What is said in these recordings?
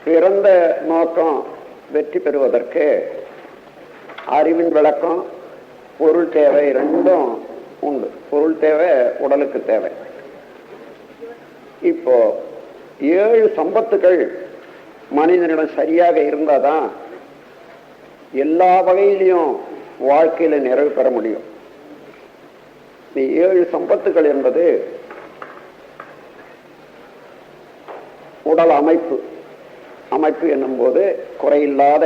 பிறந்த நோக்கம் வெற்றி பெறுவதற்கு அறிவின் விளக்கம், பொருள் தேவை ரெண்டும் உண்டு. பொருள் தேவை, உடலுக்கு தேவை. இப்போ 7 சம்பத்துகள் மனிதனிடம் சரியாக இருந்தாதான் எல்லா வகையிலையும் வாழ்க்கையில நிறைவு பெற முடியும். 7 சம்பத்துகள் என்பது உடல் அமைப்பு. அமைப்பு என்னும் போது குறையில்லாத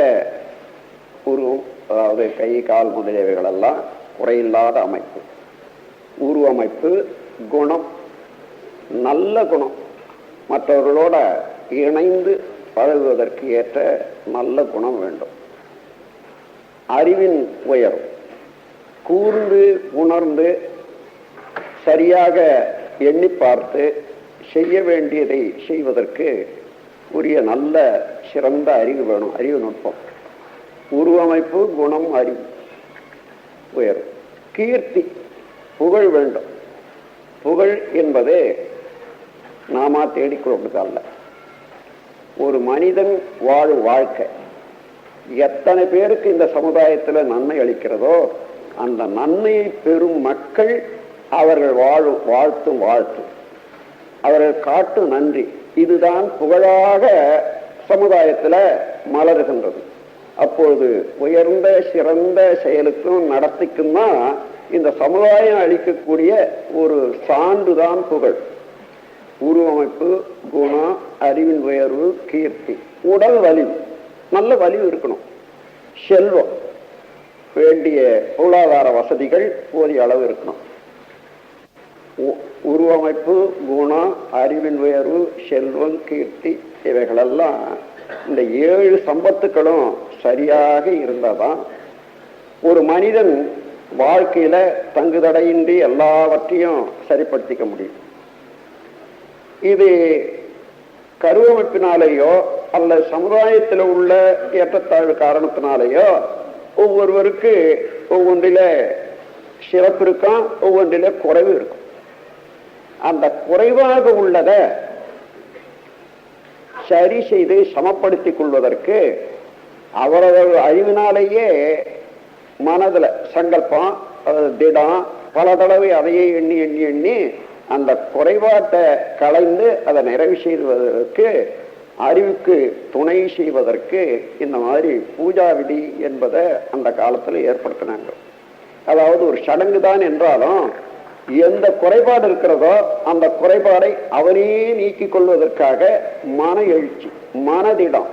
உருவம், அதாவது கை கால் முதலியவைகள் எல்லாம் குறையில்லாத அமைப்பு. உருவமைப்பு, குணம், நல்ல குணம், மற்றவர்களோட இணைந்து பழகுவதற்கு ஏற்ற நல்ல குணம் வேண்டும். அறிவின் உயர்வு, கூர்ந்து உணர்ந்து சரியாக எண்ணி பார்த்து செய்ய வேண்டியதை செய்வதற்கு உரிய நல்ல சிறந்த அறிவு வேணும். அறிவு நுட்பம், உருவமைப்பு, குணம், அறிவு உயர்வு. கீர்த்தி, புகழ் வேண்டும். புகழ் என்பது நாம தேடிக்கொள்வதல்ல. ஒரு மனிதன் வாழும் வாழ்க்கை எத்தனை பேருக்கு இந்த சமுதாயத்தில் நன்மை அளிக்கிறதோ அந்த நன்மையை பெறும் மக்கள் அவர்கள் வாழ்த்தும் வாழ்த்து, அவர்கள் காட்டும் நன்றி, இதுதான் புகழாக சமுதாயத்தில் மலர்கின்றது. அப்பொழுது உயர்ந்த சிறந்த செயலுக்கும் நடத்திக்கும் தான் இந்த சமுதாயம் அளிக்கக்கூடிய ஒரு சான்றுதான் புகழ். உருவமைப்பு, குணம், அறிவின் உயர்வு, கீர்த்தி, உடல் வலிவு, நல்ல வலிவு இருக்கணும். செல்வம், வேண்டிய பொருளாதார வசதிகள் போதிய அளவு இருக்கணும். உருவமைப்பு, குணம், அறிவின் உயர்வு, செல்வம், கீர்த்தி, இவைகளெல்லாம் இந்த 7 சம்பத்துக்களும் சரியாக இருந்தாதான் ஒரு மனிதன் வாழ்க்கையில தங்குதடையின்றி எல்லாவற்றையும் சரிப்படுத்திக்க முடியும். இது கருவமைப்பினாலேயோ அல்ல சமுதாயத்தில் உள்ள ஏற்றத்தாழ்வு காரணத்தினாலேயோ ஒவ்வொருவருக்கு ஒவ்வொன்றில சிறப்பு இருக்கும், ஒவ்வொன்றில குறைவு இருக்கும். அந்த குறைவாக உள்ளதை சரி செய்து சமப்படுத்திக் கொள்வதற்கு அவரவர் அறிவினாலேயே மனதில் சங்கல்பம், திடம், பல தடவை அதையே எண்ணி எண்ணி எண்ணி அந்த குறைபாட்டை களைந்து அதை நிறைவு செய்வதற்கு, அறிவுக்கு துணை செய்வதற்கு இந்த மாதிரி பூஜா விதி என்பதை அந்த காலத்தில் ஏற்படுத்தினாங்க. அதாவது ஒரு சடங்கு தான் என்றாலும் எந்த குறைபாடு இருக்கிறதோ அந்த குறைபாடை அவனே நீக்கிக் கொள்வதற்காக மன எழுச்சி, மனதிடம்,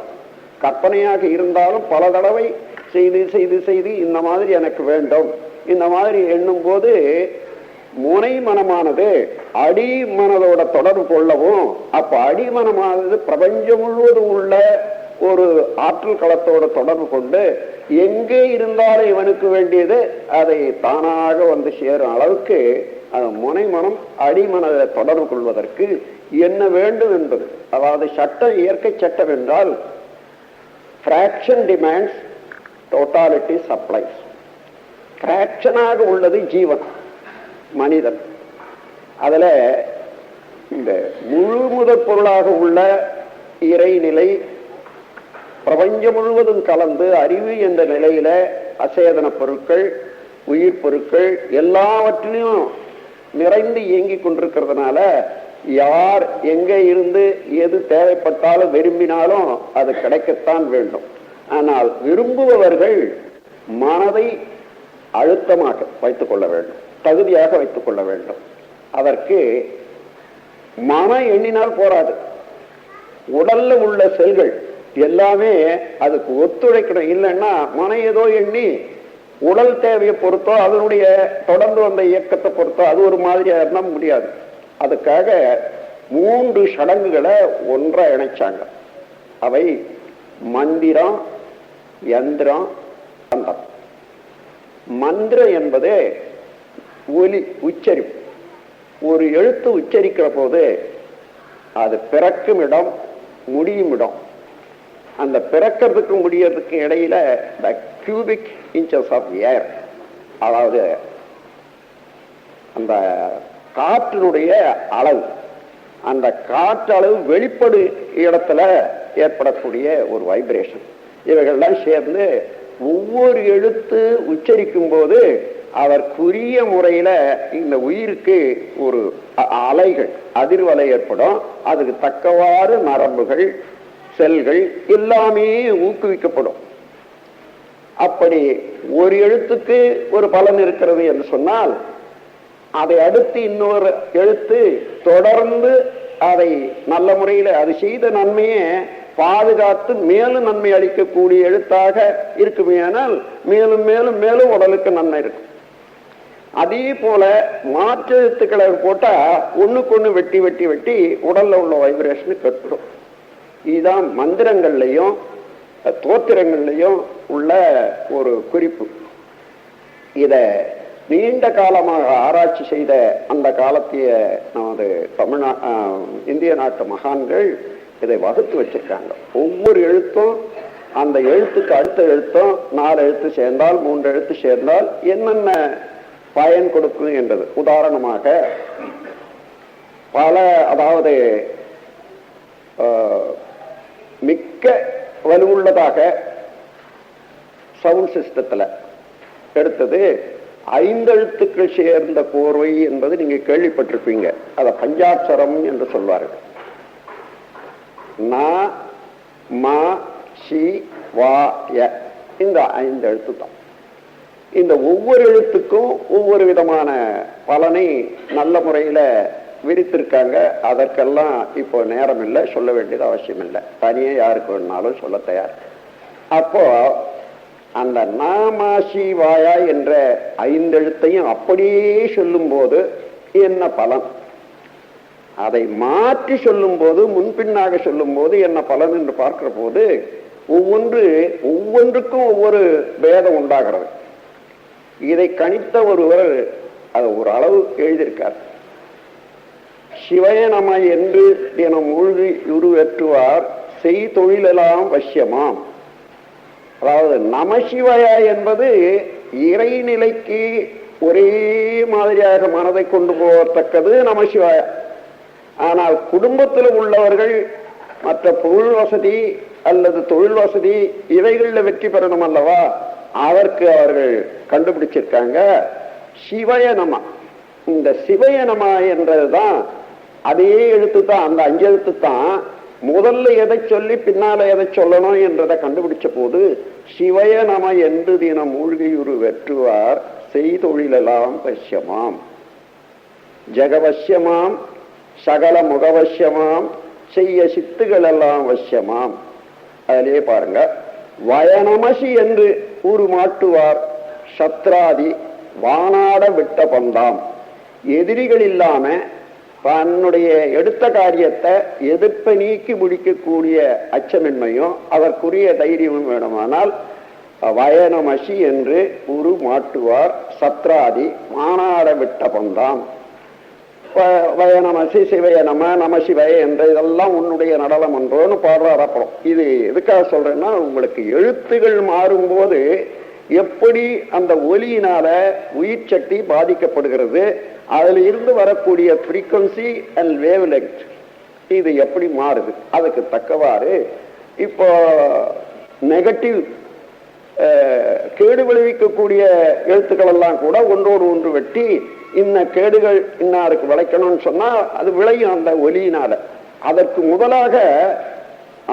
கற்பனையாக இருந்தாலும் பல தடவை செய்து செய்து செய்து இந்த மாதிரி எனக்கு வேண்டும் இந்த மாதிரி எண்ணும் போது முனை மனமானது அடி மனதோட தொடர்பு கொள்ளவும், அப்ப அடிமனமானது பிரபஞ்சம் முழுவதும் உள்ள ஒரு ஆற்றல் களத்தோட தொடர்பு கொண்டு எங்கே இருந்தாலும் இவனுக்கு வேண்டியது அதை தானாக வந்து சேரும் அளவுக்கு முனை மனம் அடிமனதை தொடர்பு கொள்வதற்கு என்ன வேண்டும் என்பது. அதாவது சட்டம், இயற்கை சட்டம் என்றால் ஃபிராக்ஷன் டிமாண்ட்ஸ், டோட்டாலிட்டி சப்ளைஸ். ஃபிராக்ஷனாக உள்ளது ஜீவன், மனிதன். அதுல இந்த முழு முதற் பொருளாக உள்ள இறைநிலை பிரபஞ்சம் முழுவதும் கலந்து அறிவு என்ற நிலையில அசேதன பொருட்கள், உயிர் பொருட்கள் எல்லாவற்றிலும் நிறைந்து இயங்கிக் கொண்டிருக்கிறதுனால யார் எங்கே இருந்து எது தேவைப்பட்டாலும் விரும்பினாலும் அது கிடைக்கத்தான் வேண்டும். ஆனால் விரும்புபவர்கள் மனதை அழுத்தமாக வைத்துக் கொள்ள வேண்டும், தகுதியாக வைத்துக் கொள்ள வேண்டும். அதற்கு மன எண்ணினால் போராது, உடல்ல உள்ள செல்கள் எல்லாமே அதுக்கு ஒத்துழைக்கணும். இல்லைன்னா மனம் ஏதோ எண்ணி உடல் தேவையை பொறுத்தோ அதனுடைய தொடர்ந்து வந்த இயக்கத்தை பொறுத்தோ அது ஒரு மாதிரியா இருந்தா முடியாது. அதுக்காக 3 சடங்குகளை ஒன்றா இணைச்சாங்க. அவை மந்திரம், யந்திரம், தந்தம். மந்திரம் என்பது ஒலி, உச்சரிப்பு. ஒரு எழுத்து உச்சரிக்கிற போது அது பிறக்கும் இடம், முடியும் இடம். அந்த பிறக்கிறதுக்கு முடியறதுக்கு இடையில the cubic inches of air, அதாவது அந்த காற்றினுடைய அளவு, அந்த காற்றளவு வெளிப்படு இடத்துல ஏற்படக்கூடிய ஒரு வைப்ரேஷன். இவைகள்லாம் சேர்ந்து ஒவ்வொரு எழுத்து உச்சரிக்கும் போது அதற்குரிய முறையில இந்த உயிருக்கு ஒரு அலைகள் அதிர்வலை ஏற்படும். அதுக்கு தக்கவாறு நரம்புகள் செல்கள் எல்லாமே ஊக்குவிக்கப்படும். அப்படி ஒரு எழுத்துக்கு ஒரு பலன் இருக்கிறது என்று சொன்னால் அதை அடுத்து இன்னொரு எழுத்து தொடர்ந்து அதை நல்ல முறையில் அது செய்த நன்மையை பாதுகாத்து மேலும் நன்மை அளிக்கக்கூடிய எழுத்தாக இருக்குமே. ஆனால் மேலும் மேலும் மேலும் உடலுக்கு நன்மை இருக்கும். அதே போல மாற்று எழுத்துக்களை போட்டா ஒண்ணுக்கு ஒண்ணு வெட்டி வெட்டி வெட்டி உடல்ல உள்ள வைப்ரேஷன் கெட்டுடும். இதுதான் மந்திரங்கள்லையும் தோத்திரங்கள்லையும் உள்ள ஒரு குறிப்பு. இத நீண்ட காலமாக ஆராய்ச்சி செய்த அந்த காலத்திய நமது இந்திய நாட்டு மகான்கள் இதை வகுத்து வச்சிருக்காங்க. ஒவ்வொரு எழுத்தும் அந்த எழுத்துக்கு அடுத்த எழுத்தும் 4 எழுத்து சேர்ந்தால் 3 எழுத்து சேர்ந்தால் என்னென்ன பயன் கொடுக்கும் என்றது. உதாரணமாக பல அதாவது மிக்க வலுவுள்ளதாக சவுண்ட் சிஸ்டத்துல எடுத்தது 5 எழுத்துக்கள் சேர்ந்த கோர்வை என்பது நீங்க கேள்விப்பட்டிருப்பீங்க. அத பஞ்சாட்சரம் என்று சொல்வார்கள். ந ம சி வா ய இந்த 5 எழுத்து தான். இந்த ஒவ்வொரு எழுத்துக்கும் ஒவ்வொரு விதமான பலனை நல்ல முறையில விரித்திருக்காங்க. அதற்கெல்லாம் இப்போ நேரம் இல்லை, சொல்ல வேண்டியது அவசியம் இல்லை. தனியே யாருக்கு வேணாலும் சொல்ல தயார். அப்போ அந்த நாமாசி வாயா என்ற 5 எழுத்தையும் அப்படியே சொல்லும் போது என்ன பலன், அதை மாற்றி சொல்லும் போது முன்பின்னாக சொல்லும் போது என்ன பலன் என்று பார்க்கிற போது ஒவ்வொன்றுக்கும் ஒவ்வொரு பேதம் உண்டாகிறது. இதை கணித்த ஒருவர் அது ஒரு அளவு எழுதியிருக்கார். சிவய நம என்று தினம் மூழ்கி உருவேற்றுவார் செய் தொழிலெல்லாம் வசியமாம். அதாவது நமசிவய என்பது இறைநிலைக்கு ஒரே மாதிரியாக மனதை கொண்டு போகத்தக்கது நமசிவாய. ஆனால் குடும்பத்தில் உள்ளவர்கள் மற்ற பொருள் வசதி அல்லது தொழில் வசதி இவைகளில் வெற்றி பெறணும் அல்லவா, அதற்கு அவர்கள் கண்டுபிடிச்சிருக்காங்க சிவய நம. இந்த சிவய நம என்றதுதான் அதே எழுத்து தான், அந்த 5 எழுத்து தான். முதல்ல எதை சொல்லி பின்னால எதை சொல்லணும் என்றதை கண்டுபிடிச்ச போது சிவய நம என்று தினம் மூழ்கியுரு வெற்றுவார் செய்தொழிலெல்லாம் வசியமாம் ஜெகவசியமாம் சகல முகவசியமாம் செய்ய சித்துகள் எல்லாம் வசியமாம். அதிலே பாருங்க, வயநமசி என்று மாட்டுவார் சத்ராதி வானாட விட்ட பந்தாம். எதிரிகள் இல்லாம தன்னுடைய எடுத்த காரியத்தை எதிர்ப்பை நீக்கி முடிக்கக்கூடிய அச்சமின்மையும் அதற்குரிய தைரியமும் வேணுமானால் வயநமசி என்று மாட்டுவார் சத்ராதி வானாட விட்ட பந்தாம். வயநமசி சிவய நம சிவய என்ற இதெல்லாம் உன்னுடைய நடனம் என்றோன்னு பாடுறார். அப்புறம் இது எதுக்காக சொல்றேன்னா, உங்களுக்கு எழுத்துகள் மாறும்போது எப்படி அந்த ஒலியினால உயிர் சக்தி பாதிக்கப்படுகிறது, அதுல இருந்து வரக்கூடிய ஃப்ரீக்வன்சி அண்ட் வேவ் லெங்த் இது எப்படி மாறுது, அதுக்கு தக்கவாறு இப்போ நெகட்டிவ் கேடு விளைவிக்கக்கூடிய எழுத்துக்கள் எல்லாம் கூட ஒன்றோடு ஒன்று வெட்டி இன்ன கேடுகள் இன்னாருக்கு விளைக்கணும்னு சொன்னா அது விளையும் அந்த ஒலியினால. அதற்கு முதலாக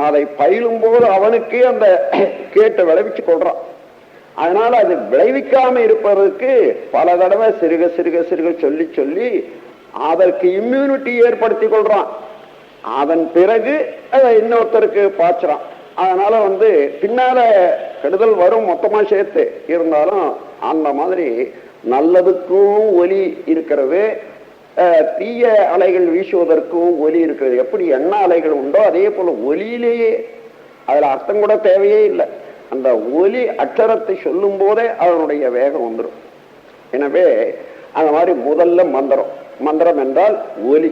அதை பயிலும் போது அவனுக்கே அந்த கேட்டை விளைவிச்சு கொள்றான். அதனால அது விளைவிக்காம இருப்பதற்கு பல தடவை சிறுக சிறுக சிறுக சொல்லி சொல்லி அதற்கு இம்யூனிட்டி ஏற்படுத்தி கொள்றான். அதன் பிறகு அதை இன்னொருத்தருக்கு பாய்ச்சுறான். அதனால பின்னால கெடுதல் வரும் மொத்தமா சேர்த்து இருந்தாலும் அந்த மாதிரி நல்லதுக்கும் ஒலி இருக்கிறது, தீய அலைகள் வீசுவதற்கும் ஒலி இருக்கிறது. எப்படி எண்ண அலைகள் உண்டோ அதே போல ஒலியிலேயே அதுல அர்த்தம் கூட தேவையே இல்லை. அந்த ஒலி அச்சரத்தை சொல்லும் போதே அதனுடைய வேகம் வந்துடும். எனவே அந்த மாதிரி முதல்ல மந்திரம் என்றால் ஒலி.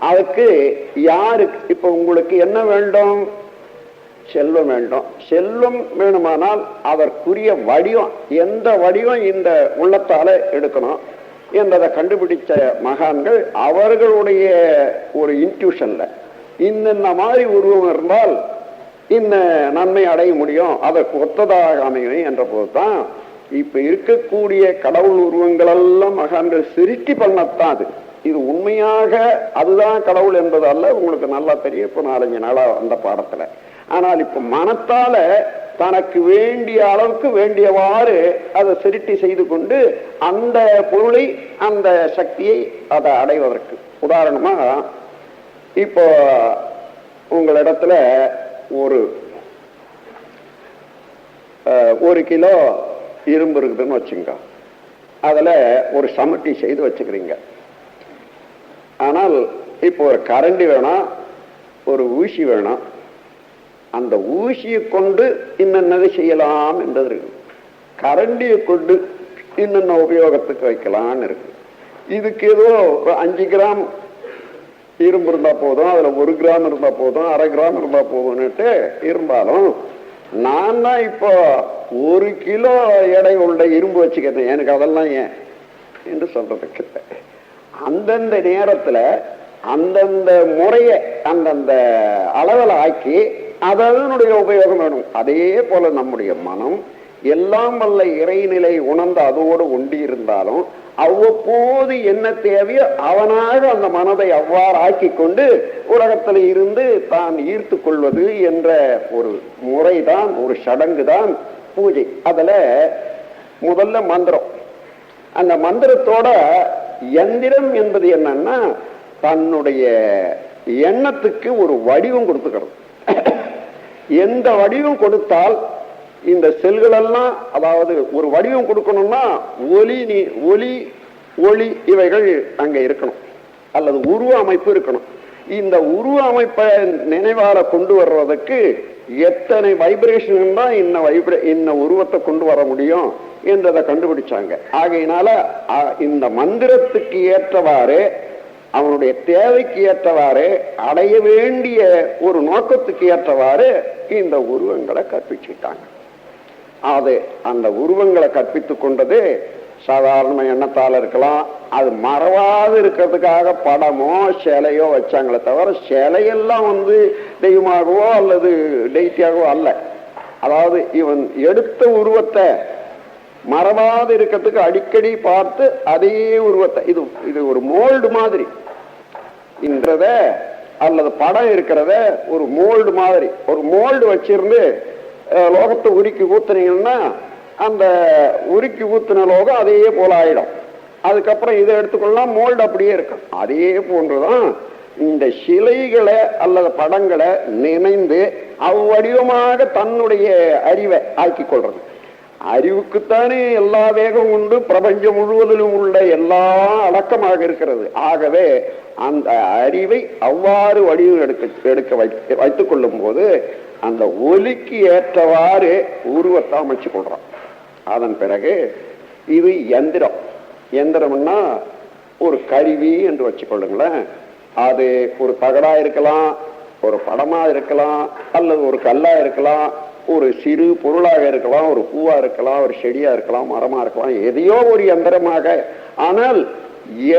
அதுக்கு யாருக்கு இப்ப உங்களுக்கு என்ன வேண்டும், செல்வம் வேண்டும். செல்வம் வேணுமானால் அதற்குரிய வடிவம், எந்த வடிவம் இந்த உள்ளத்தால எடுக்கணும் என்றதை கண்டுபிடிச்ச மகான்கள் அவர்களுடைய ஒரு இன்ட்யூஷன்ல இன்ன மாதிரி உருவம் இருந்தால் இன்ன நன்மை அடைய முடியும், அதற்கு ஒத்ததாக அமையும் என்ற போதுதான் இப்ப இருக்கக்கூடிய கடவுள் உருவங்கள் எல்லாம் மகான்கள் சிருஷ்டி பண்ணத்தான் அது. இது உண்மையாக அதுதான் கடவுள் என்பது அல்ல, உங்களுக்கு நல்லா தெரியும் இப்ப 4-5 நாளா அந்த பாடத்துல. ஆனால் இப்ப மனத்தால தனக்கு வேண்டிய அளவுக்கு வேண்டியவாறு அதை சிருஷ்டி செய்து கொண்டு அந்த பொருளை அந்த சக்தியை அதை அடைவதற்கு. உதாரணமா இப்போ உங்களிடத்துல ஒரு கிலோ இரும்பு இருக்குதுன்னு வச்சுங்க, அதுல ஒரு சமட்டி செய்து வச்சுக்கிறீங்க. ஆனால் இப்போ ஒரு கரண்டி வேணும், ஒரு ஊசி வேணும். அந்த ஊசியை கொண்டு இன்னென்னது செய்யலாம் என்றது இருக்கு, கரண்டியை கொண்டு இன்னென்ன உபயோகத்துக்கு வைக்கலான்னு இருக்கு. இதுக்கு ஏதோ ஒரு 5 கிராம் இரும்பு இருந்தா போதும், அதுல 1 கிராம் இருந்தா போதும், 1/2 கிராம் இருந்தா போதும்னுட்டு இருந்தாலும் நான் தான் இப்போ 1 கிலோ எடை உள்ள இரும்பு வச்சுக்கிறேன், எனக்கு அதெல்லாம் ஏன் என்று சொல்றதுக்கு அந்தந்த நேரத்துல அந்தந்த முறைய அந்தந்த அளவில் ஆக்கி அதனுடைய உபயோகம் வேணும். அதே போல நம்முடைய மனம் எல்லாம் வல்ல இறைநிலை உணர்ந்து அதோடு ஒண்டி இருந்தாலும் அவ்வப்போது என்ன தேவையோ அவனாக அந்த மனதை அவ்வாறு ஆக்கி கொண்டு உலகத்தில் இருந்து தான் ஈர்த்து கொள்வது என்ற ஒரு முறைதான், ஒரு சடங்கு தான் பூஜை. அதுல முதல்ல மந்திரம். அந்த மந்திரத்தோட யந்திரம் என்பது என்னன்னா தன்னுடைய எண்ணத்துக்கு ஒரு வடிவம் கொடுத்துக்கிறது. எந்த வடிவம் கொடுத்தால் இந்த செல்கள் எல்லாம், அதாவது ஒரு வடிவம் கொடுக்கணும்னா ஒளி இவைகள் அங்க இருக்கணும், அல்லது உருவ அமைப்பு இருக்கணும். இந்த உருவ அமைப்பை நினைவால கொண்டு வர்றதுக்கு எத்தனை வைப்ரேஷன் தான் இன்ன உருவத்தை கொண்டு வர முடியும் என்றதை கண்டுபிடிச்சாங்க. ஆகையினால இந்த மந்திரத்துக்கு ஏற்றவாறு, அவனுடைய தேவைக்கு ஏற்றவாறு, அடைய வேண்டிய ஒரு நோக்கத்துக்கு ஏற்றவாறு இந்த உருவங்களை கற்பிச்சுட்டாங்க. அது அந்த உருவங்களை கற்பித்துக் கொண்டது சாதாரண எண்ணத்தால் இருக்கலாம், அது மறவாது இருக்கிறதுக்காக படமோ சிலையோ வச்சாங்களே தவிர சிலையெல்லாம் தெய்வமாகவோ அல்லது டெய்டியாகவோ அல்ல. அதாவது இவன் எடுத்த உருவத்தை மறவாது இருக்கிறதுக்கு அடிக்கடி பார்த்து அதே உருவத்தை, இது ஒரு மோல்டு மாதிரி இருக்கிறத அல்லது படம் இருக்கிறத ஒரு மோல்டு மாதிரி, ஒரு மோல்டு வச்சிருந்து லோகத்தை உருக்கி ஊத்துனீங்கன்னா அந்த உருக்கி ஊத்தின லோகம் அதே போல ஆயிடும். அதுக்கப்புறம் இதை எடுத்துக்கொள்ளலாம், மோல்டு அப்படியே இருக்கும். அதே போன்றுதான் இந்த சிலைகளை அல்லது படங்களை நினைந்து அவ்வடிவமாக தன்னுடைய அறிவை ஆக்கி கொள்றது. அறிவுக்குத்தானே எல்லா வேகம் உண்டு, பிரபஞ்சம் முழுவதிலும் உள்ள எல்லா அடக்கமாக இருக்கிறது. ஆகவே அந்த அறிவை அவ்வாறு வடிவம் எடுக்க வைத்துக் கொள்ளும் போது அந்த ஒலிக்கு ஏற்றவாறு உருவத்தை அமைச்சு கொள்றான். அதன் பிறகு இது யந்திரம். யந்திரம்னா ஒரு கருவி என்று வச்சுக்கொள்ளுங்களேன். அது ஒரு தகடா இருக்கலாம், ஒரு படமா இருக்கலாம், அல்லது ஒரு கல்லா இருக்கலாம், ஒரு சிறு பொருளாக இருக்கலாம், ஒரு பூவா இருக்கலாம், ஒரு செடியா இருக்கலாம், மரமா இருக்கலாம், எதையோ ஒரு யந்திரமாக. ஆனால்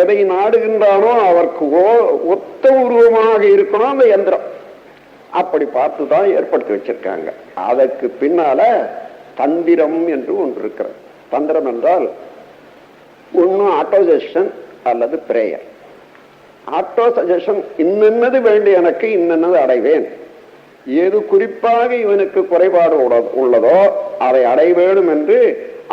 எதை நாடுகின்றானோ அவருக்கு ஒத்த உருவமாக இருக்கணும் அந்த யந்திரம். அப்படி பார்த்துதான் ஏற்படுத்தி வச்சிருக்காங்க. அதற்கு பின்னால தந்திரம் என்று ஒன்று இருக்கிறது. தந்திரம் என்றால் ஒன்னும் ஆட்டோ சஜஷன் அல்லது பிரேயர். ஆட்டோ சஜஷன் இன்னது வேண்டிய எனக்கு இன்னது அடைவேன், ஏது குறிப்பாக இவனுக்கு குறைபாடு உள்ளதோ அதை அடைய வேண்டும் என்று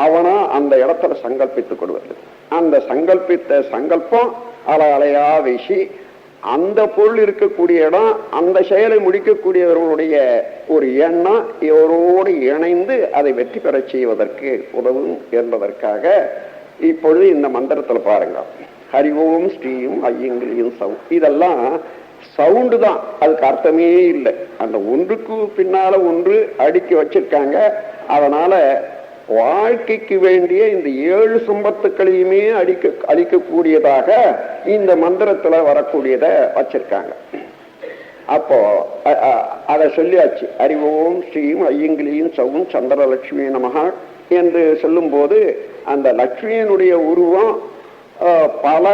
அவனா அந்த இடத்துல சங்கல்பித்துக் கொடுவது. அந்த சங்கல்பித்த சங்கல்பம் அலையா வீசி அந்த பொருள் இருக்கக்கூடிய இடம், அந்த செயலை முடிக்கக்கூடியவர்களுடைய ஒரு எண்ணம் இவரோடு இணைந்து அதை வெற்றி பெற செய்வதற்கு உதவும் என்பதற்காக இப்பொழுது இந்த மந்திரத்தில் பாருங்க, ஹரிஓம் ஸ்ரீயும் ஐயங்கிலியும் சவுண்ட், இதெல்லாம் சவுண்டு தான், அதுக்கு அர்த்தமே இல்லை. அந்த ஒன்றுக்கு பின்னால ஒன்று அடுக்கி வச்சிருக்காங்க. அதனால வாழ்க்கைக்கு வேண்டிய இந்த 7 சம்பத்துக்களையுமே அளிக்கக்கூடியதாக இந்த மந்திரத்துல வரக்கூடியத வச்சிருக்காங்க. அப்போ அதை சொல்லியாச்சு. அறிவோம் ஸ்ரீயும் ஐயங்கிலியும் சவும் சந்திரலட்சுமி நமகா என்று சொல்லும் போது அந்த லட்சுமியினுடைய உருவம் பல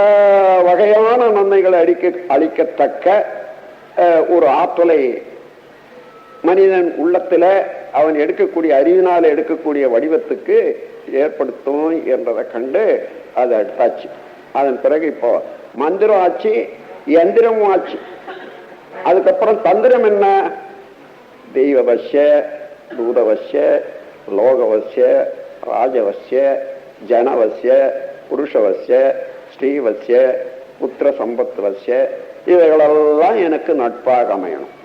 வகையான நன்மைகளை அளிக்கத்தக்க ஒரு ஆற்றலை மனிதன் உள்ளத்துல அவன் எடுக்கக்கூடிய அறிவினால் எடுக்கக்கூடிய வடிவத்துக்கு ஏற்படுத்தும் என்றதை கண்டு அதை எடுத்தாச்சு. அதன் பிறகு இப்போ மந்திரம் ஆச்சு, யந்திரமும் ஆச்சு. அதுக்கப்புறம் தந்திரம் என்ன? தெய்வவசிய, தூதவசிய, லோகவசிய, ராஜவசிய, ஜனவசிய, புருஷவசிய, ஸ்ரீவசிய, புத்திர சம்பத்வசிய, இவைகளெல்லாம் எனக்கு நட்பாக அமையணும்.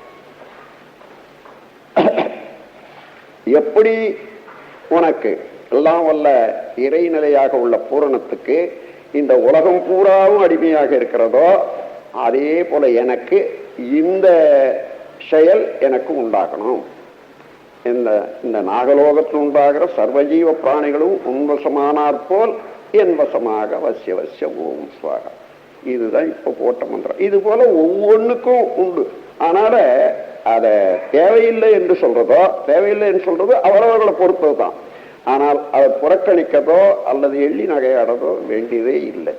எப்படி உனக்கு எல்லாம் வல்ல இறைநிலையாக உள்ள பூரணத்துக்கு இந்த உலகம் பூராவும் அடிமையாக இருக்கிறதோ, அதே போல எனக்கு இந்த செயல் எனக்கு உண்டாகணும். இந்த நாகலோகத்தில் உண்டாகிற சர்வஜீவ பிராணிகளும் உன்வசமானார் போல் என் வசமாக வசிய வசிய ஓம் ஸ்வாகா. இதுதான் இப்ப போட்ட மந்திரம். இது போல ஒவ்வொன்றுக்கும் உண்டு. அதனால அத தேவையில்லை என்று சொல்றதோ அவரவர்களை பொறுத்தது தான். ஆனால் அதை புறக்கணிக்கதோ அல்லது எள்ளி நகையாடதோ வேண்டியதே இல்லை.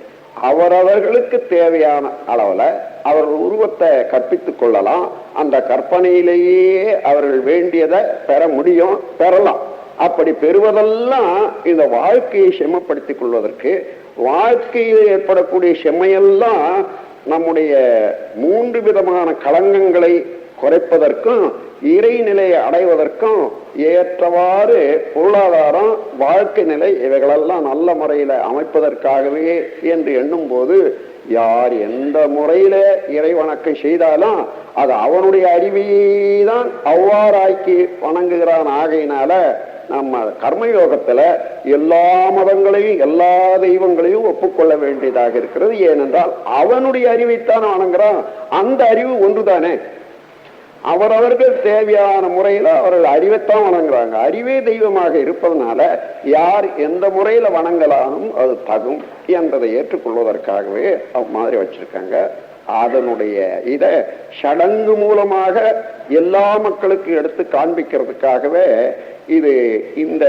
அவரவர்களுக்கு தேவையான அளவுல அவர்கள் உருவத்தை கற்பித்துக் கொள்ளலாம். அந்த கற்பனையிலேயே அவர்கள் வேண்டியதை பெற முடியும், பெறலாம். அப்படி பெறுவதெல்லாம் இந்த வாழ்க்கையை செம்மப்படுத்திக் கொள்வதற்கு, வாழ்க்கையில் ஏற்படக்கூடிய செம்மையெல்லாம் நம்முடைய 3 விதமான களங்கங்களை குறைப்பதற்கும் இறைநிலையை அடைவதற்கும் ஏற்றவாறு பொருளாதாரம், வாழ்க்கை நிலை இவைகளெல்லாம் நல்ல முறையில அமைப்பதற்காகவே என்று எண்ணும் போது, யார் எந்த முறையில இறை வணக்கம் செய்தாலும் அது அவனுடைய அறிவையே தான் அவ்வாறாக்கி வணங்குகிறான். ஆகையினால நம்ம கர்மயோகத்துல எல்லா மதங்களையும் எல்லா தெய்வங்களையும் ஒப்புக்கொள்ள வேண்டியதாக இருக்கிறது. ஏனென்றால் அவனுடைய அறிவைத்தான் வணங்குறான். அந்த அறிவு ஒன்றுதானே. அவரவர்கள் தேவையான முறையில அவர்கள் அறிவைத்தான் வணங்குறாங்க. அறிவே தெய்வமாக இருப்பதனால யார் எந்த முறையில வணங்கலானும் அது தகும் என்பதை ஏற்றுக்கொள்வதற்காகவே மாதிரி வச்சிருக்காங்க. அதனுடைய இத சடங்கு மூலமாக எல்லா மக்களுக்கு எடுத்து காண்பிக்கிறதுக்காகவே இது இந்த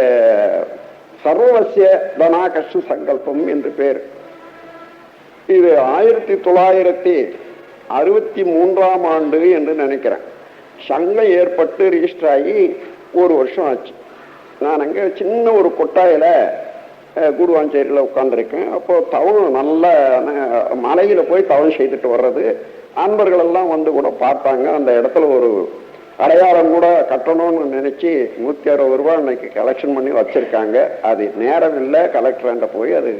சர்வவசிய தனாகஷ்ட சங்கல்பம் என்று பேர். இது 1963ஆம் ஆண்டு என்று நினைக்கிறேன். சங்கம் ஏற்பட்டு ரிஜிஸ்டர் ஆகி 1 வருஷம் ஆச்சு. நான் அங்கே சின்ன ஒரு கொட்டாயில கூடுவாஞ்சேரியில் உட்காந்துருக்கேன். அப்போ தவம் நல்ல மலையில போய் தவம் செய்துட்டு வர்றது, அன்பர்கள் எல்லாம் வந்து கூட பார்த்தாங்க. அந்த இடத்துல ஒரு அடையாளம் கூட கட்டணும்னு நினைச்சு 160 ரூபாய் இன்னைக்கு கலெக்ஷன் பண்ணி வச்சிருக்காங்க. அது நேரம் இல்லை, கலெக்டர்கிட்ட போய் அது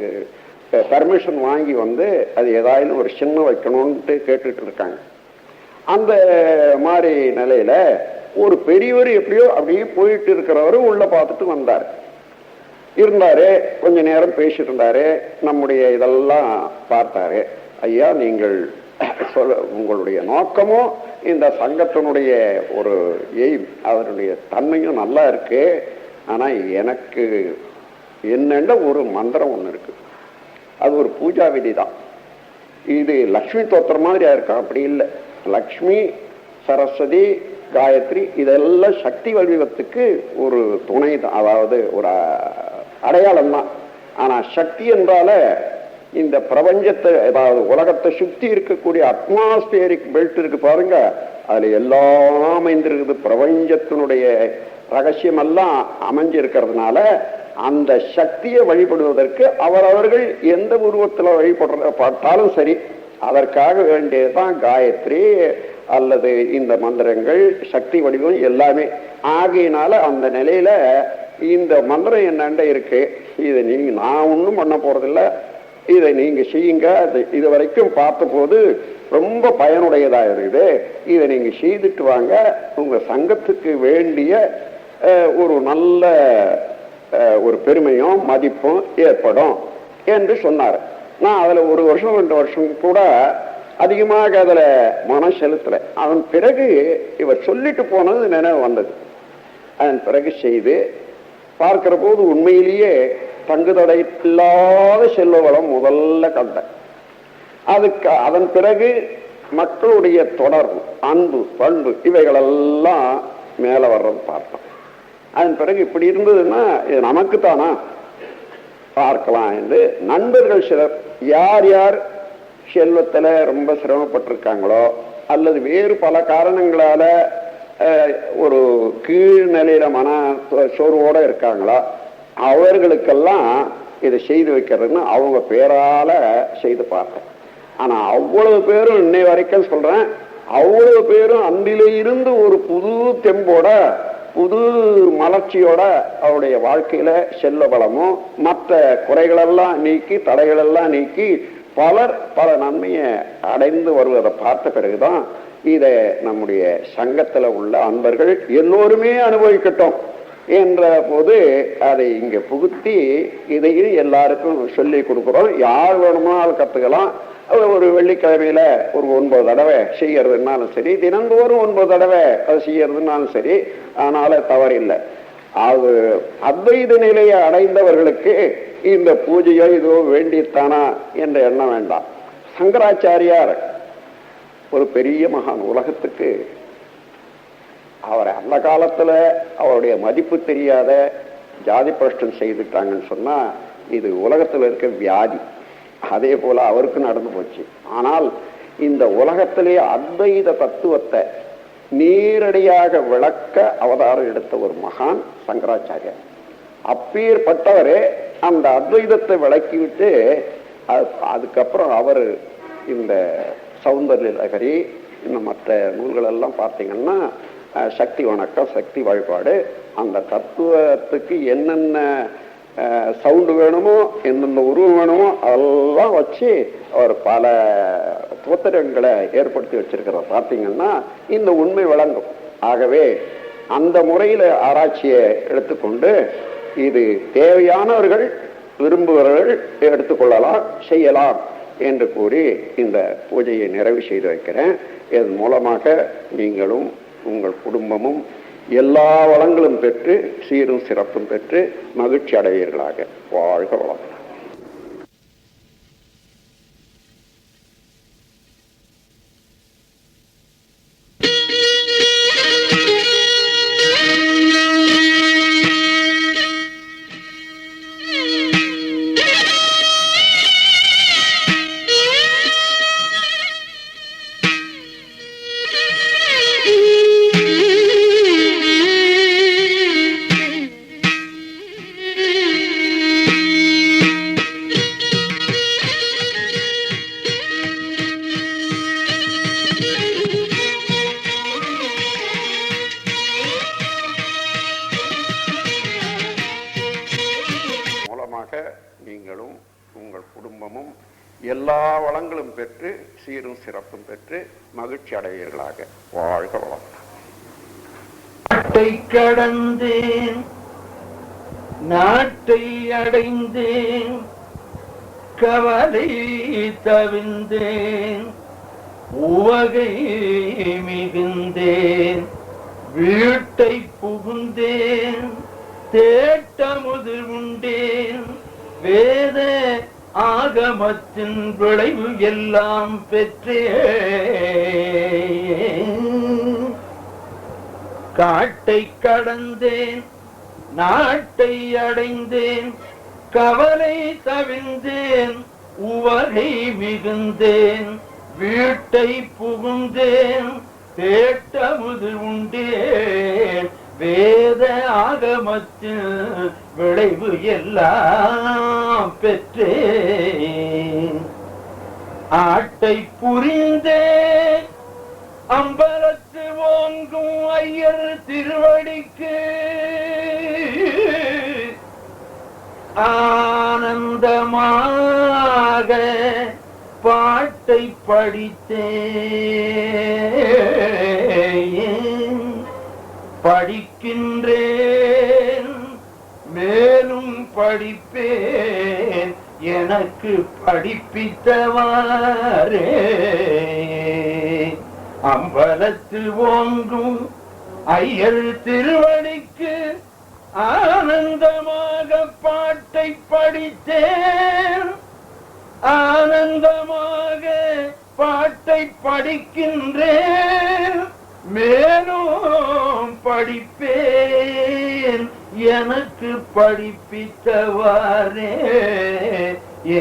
பர்மிஷன் வாங்கி வந்து அது ஏதாவது ஒரு சின்ன வைக்கணும்ட்டு கேட்டுட்டு இருக்காங்க. அந்த மாதிரி நிலையில ஒரு பெரியவர் எப்படியோ அப்படியே போயிட்டு இருக்கிறவரு உள்ள பார்த்துட்டு இருந்தாரு. கொஞ்ச நேரம் பேசிட்டு இருந்தாரு. நம்முடைய இதெல்லாம் பார்த்தாரு. ஐயா, நீங்கள் உங்களுடைய நோக்கமும் இந்த சங்கத்தினுடைய ஒரு எய்ம், அதனுடைய தன்மையும் நல்லா இருக்கு. ஆனா எனக்கு என்னென்ன ஒரு மந்திரம் ஒண்ணு இருக்கு. அது ஒரு பூஜா விதி தான். இது லக்ஷ்மி தோத்திரம் மாதிரியா இருக்கா? அப்படி இல்லை. லக்ஷ்மி, சரஸ்வதி, காயத்ரி இதெல்லாம் சக்தி வடிவத்துக்கு ஒரு துணை தான், அதாவது ஒரு அடையாளம் தான். ஆனா சக்தி என்றால இந்த பிரபஞ்சத்தை, அதாவது உலகத்தை சுத்தி இருக்கக்கூடிய அட்மாஸ்பியரிக் பெல்ட் இருக்கு பாருங்க, அதுல எல்லாம் அமைந்திருக்குது. பிரபஞ்சத்தினுடைய ரகசியம் எல்லாம் அமைஞ்சிருக்கிறதுனால அந்த சக்தியை வழிபடுவதற்கு அவரவர்கள் எந்த உருவத்துல பார்த்தாலும் சரி, அதற்காக வேண்டியதுதான் காயத்ரி அல்லது இந்த மந்திரங்கள், சக்தி வடிவம் எல்லாமே. ஆகையினால அந்த நிலையில இந்த மந்திரம் என்னண்ட இருக்கு. இதை நீங்க, நான் ஒன்றும் பண்ண போறதில்ல, இதை நீங்க செய்யுங்க. இது வரைக்கும் பார்த்த போது ரொம்ப பயனுடையதா இருக்குது. இதை நீங்க செய்துட்டு வாங்க, உங்க சங்கத்துக்கு வேண்டிய ஒரு நல்ல ஒரு பெருமையும் மதிப்பும் ஏற்படும் என்று சொன்னார். நான் அதுல 1 வருஷம் 2 வருஷம் கூட அதிகமாக அதுல மனம் செலுத்தல. அதன் பிறகு இவர் சொல்லிட்டு போனது நினைவு வந்தது. அதன் பிறகு செய்து பார்க்கிற போது உண்மையிலேயே தங்குதடை இல்லாத செல்வ வளம் முதல்ல கண்டேன். அதுக்கு அதன் பிறகு மக்களுடைய தொடர்பு, அன்பு, பண்பு இவைகளெல்லாம் மேல வர்றது பார்த்தோம். அதன் பிறகு இப்படி இருந்ததுன்னா இது நமக்கு தானா பார்க்கலாம் என்று நண்பர்கள் சிலர் யார் யார் செல்வத்துல ரொம்ப சிரமப்பட்டிருக்காங்களோ அல்லது வேறு பல காரணங்களால ஒரு கீழ்நிலையில மன சோர்வோட இருக்காங்களா, அவர்களுக்கெல்லாம் இதை செய்து வைக்கிறதுன்னு அவங்க பேரால செய்து பார்த்தேன். ஆனா அவ்வளவு பேரும் இன்னை வரைக்கும் சொல்றேன், அவ்வளவு பேரும் அன்றில இருந்து ஒரு புது தெம்போட புது மலர்ச்சியோட அவருடைய வாழ்க்கையில செல்ல பலமும் மற்ற குறைகளெல்லாம் நீக்கி தடைகளெல்லாம் நீக்கி பல நன்மையை அடைந்து வருவதை பார்த்த பிறகுதான் இதை நம்முடைய சங்கத்துல உள்ள அன்பர்கள் எல்லோருமே அனுபவிக்கட்டும் என்ற போது அதை இங்க புகுத்தி இதையும் எல்லாருக்கும் சொல்லி கொடுக்குறோம். யார் வேணுமானாலும் கத்துக்கலாம். ஒரு வெள்ளிக்கிழமையில ஒரு 9 தடவை செய்யறதுனாலும் சரி, தினந்தோறும் 9 தடவை அது செய்யறதுனாலும் சரி, அதனால தவறில்லை. அது அத்வைத நிலையை அடைந்தவர்களுக்கு இந்த பூஜையோ இதோ வேண்டித்தானா என்ற எண்ணம் வேண்டாம். சங்கராச்சாரியார் ஒரு பெரிய மகான், உலகத்துக்கு அவரை அந்த காலத்துல அவருடைய மதிப்பு தெரியாத ஜாதி பிரஷ்டம் செய்துட்டாங்கன்னு சொன்னா இது உலகத்துல இருக்க வியாதி. அதே போல அவருக்கு நடந்து போச்சு. ஆனால் இந்த உலகத்திலே அத்வைத தத்துவத்தை நேரடியாக விளக்க அவதாரம் எடுத்த ஒரு மகான் சங்கராச்சாரியார். அப்பேற்பட்டவரே அந்த அத்வைதத்தை விளக்கிவிட்டு அதுக்கப்புறம் அவர் இந்த சௌந்தர்ய லகரி இன்னும் மற்ற நூல்கள் எல்லாம் பார்த்தீங்கன்னா சக்தி வணக்கம், சக்தி வழிபாடு, அந்த தத்துவத்துக்கு என்னென்ன சவுண்டு வேணுமோ எந்தெந்த உருவம் வேணுமோ அதெல்லாம் வச்சு அவர் பல தோத்திரங்களை ஏற்படுத்தி வச்சிருக்கிற பார்த்தீங்கன்னா இந்த உண்மை விளங்கும். ஆகவே அந்த முறையில ஆராய்ச்சியை எடுத்துக்கொண்டு இது தேவையானவர்கள் விரும்புபவர்கள் எடுத்துக்கொள்ளலாம், செய்யலாம் என்று கூறி இந்த பூஜையை நிறைவு செய்து வைக்கிறேன். இதன் மூலமாக நீங்களும் உங்கள் குடும்பமும் எல்லா வளங்களும் பெற்று சீரும் சிறப்பும் பெற்று மகிழ்ச்சி அடைவீர்களாக. வாழ்க வளம். நீங்களும் உங்கள் குடும்பமும் எல்லா வளங்களும் பெற்று சீரும் சிறப்பும் பெற்று மகிழ்ச்சி அடைவீர்களாக. வாழ்க வளம். நாட்டை கடந்தேன், நாட்டை அடைந்தேன், கவலை தவிர்ந்தேன், உவகை மிகுந்தேன், வீட்டை புகுந்தேன், தேட்டமுது உண்டேன், வேத ஆகமத்தின் விளைவு எல்லாம் பெற்றேன். காட்டை கடந்தேன், நாட்டை அடைந்தேன், கவலை தவிர்ந்தேன், உவகை மிகுந்தேன், வீட்டை புகுந்தேன், தேட்டமுது உண்டேன், வேத ஆகமத்தின் விளைவு எல்லாம் பெற்றேன். ஆட்டை புரிந்தேன், அம்பலத்து ஓங்கும் ஐயர் திருவடிக்கு ஆனந்தமாக பாட்டை படித்தேன். படிக்கின்றேன், மேலும் படிப்பேன், எனக்கு படிப்பித்தவாறே. அம்பலத்தில் ஓங்கும் ஐயர் திருவடிக்கு ஆனந்தமாக பாட்டை படித்தேன். ஆனந்தமாக பாட்டை படிக்கின்றேன், மேலும் படிப்பேன், எனக்கு படிப்பித்தவாறே. ஏ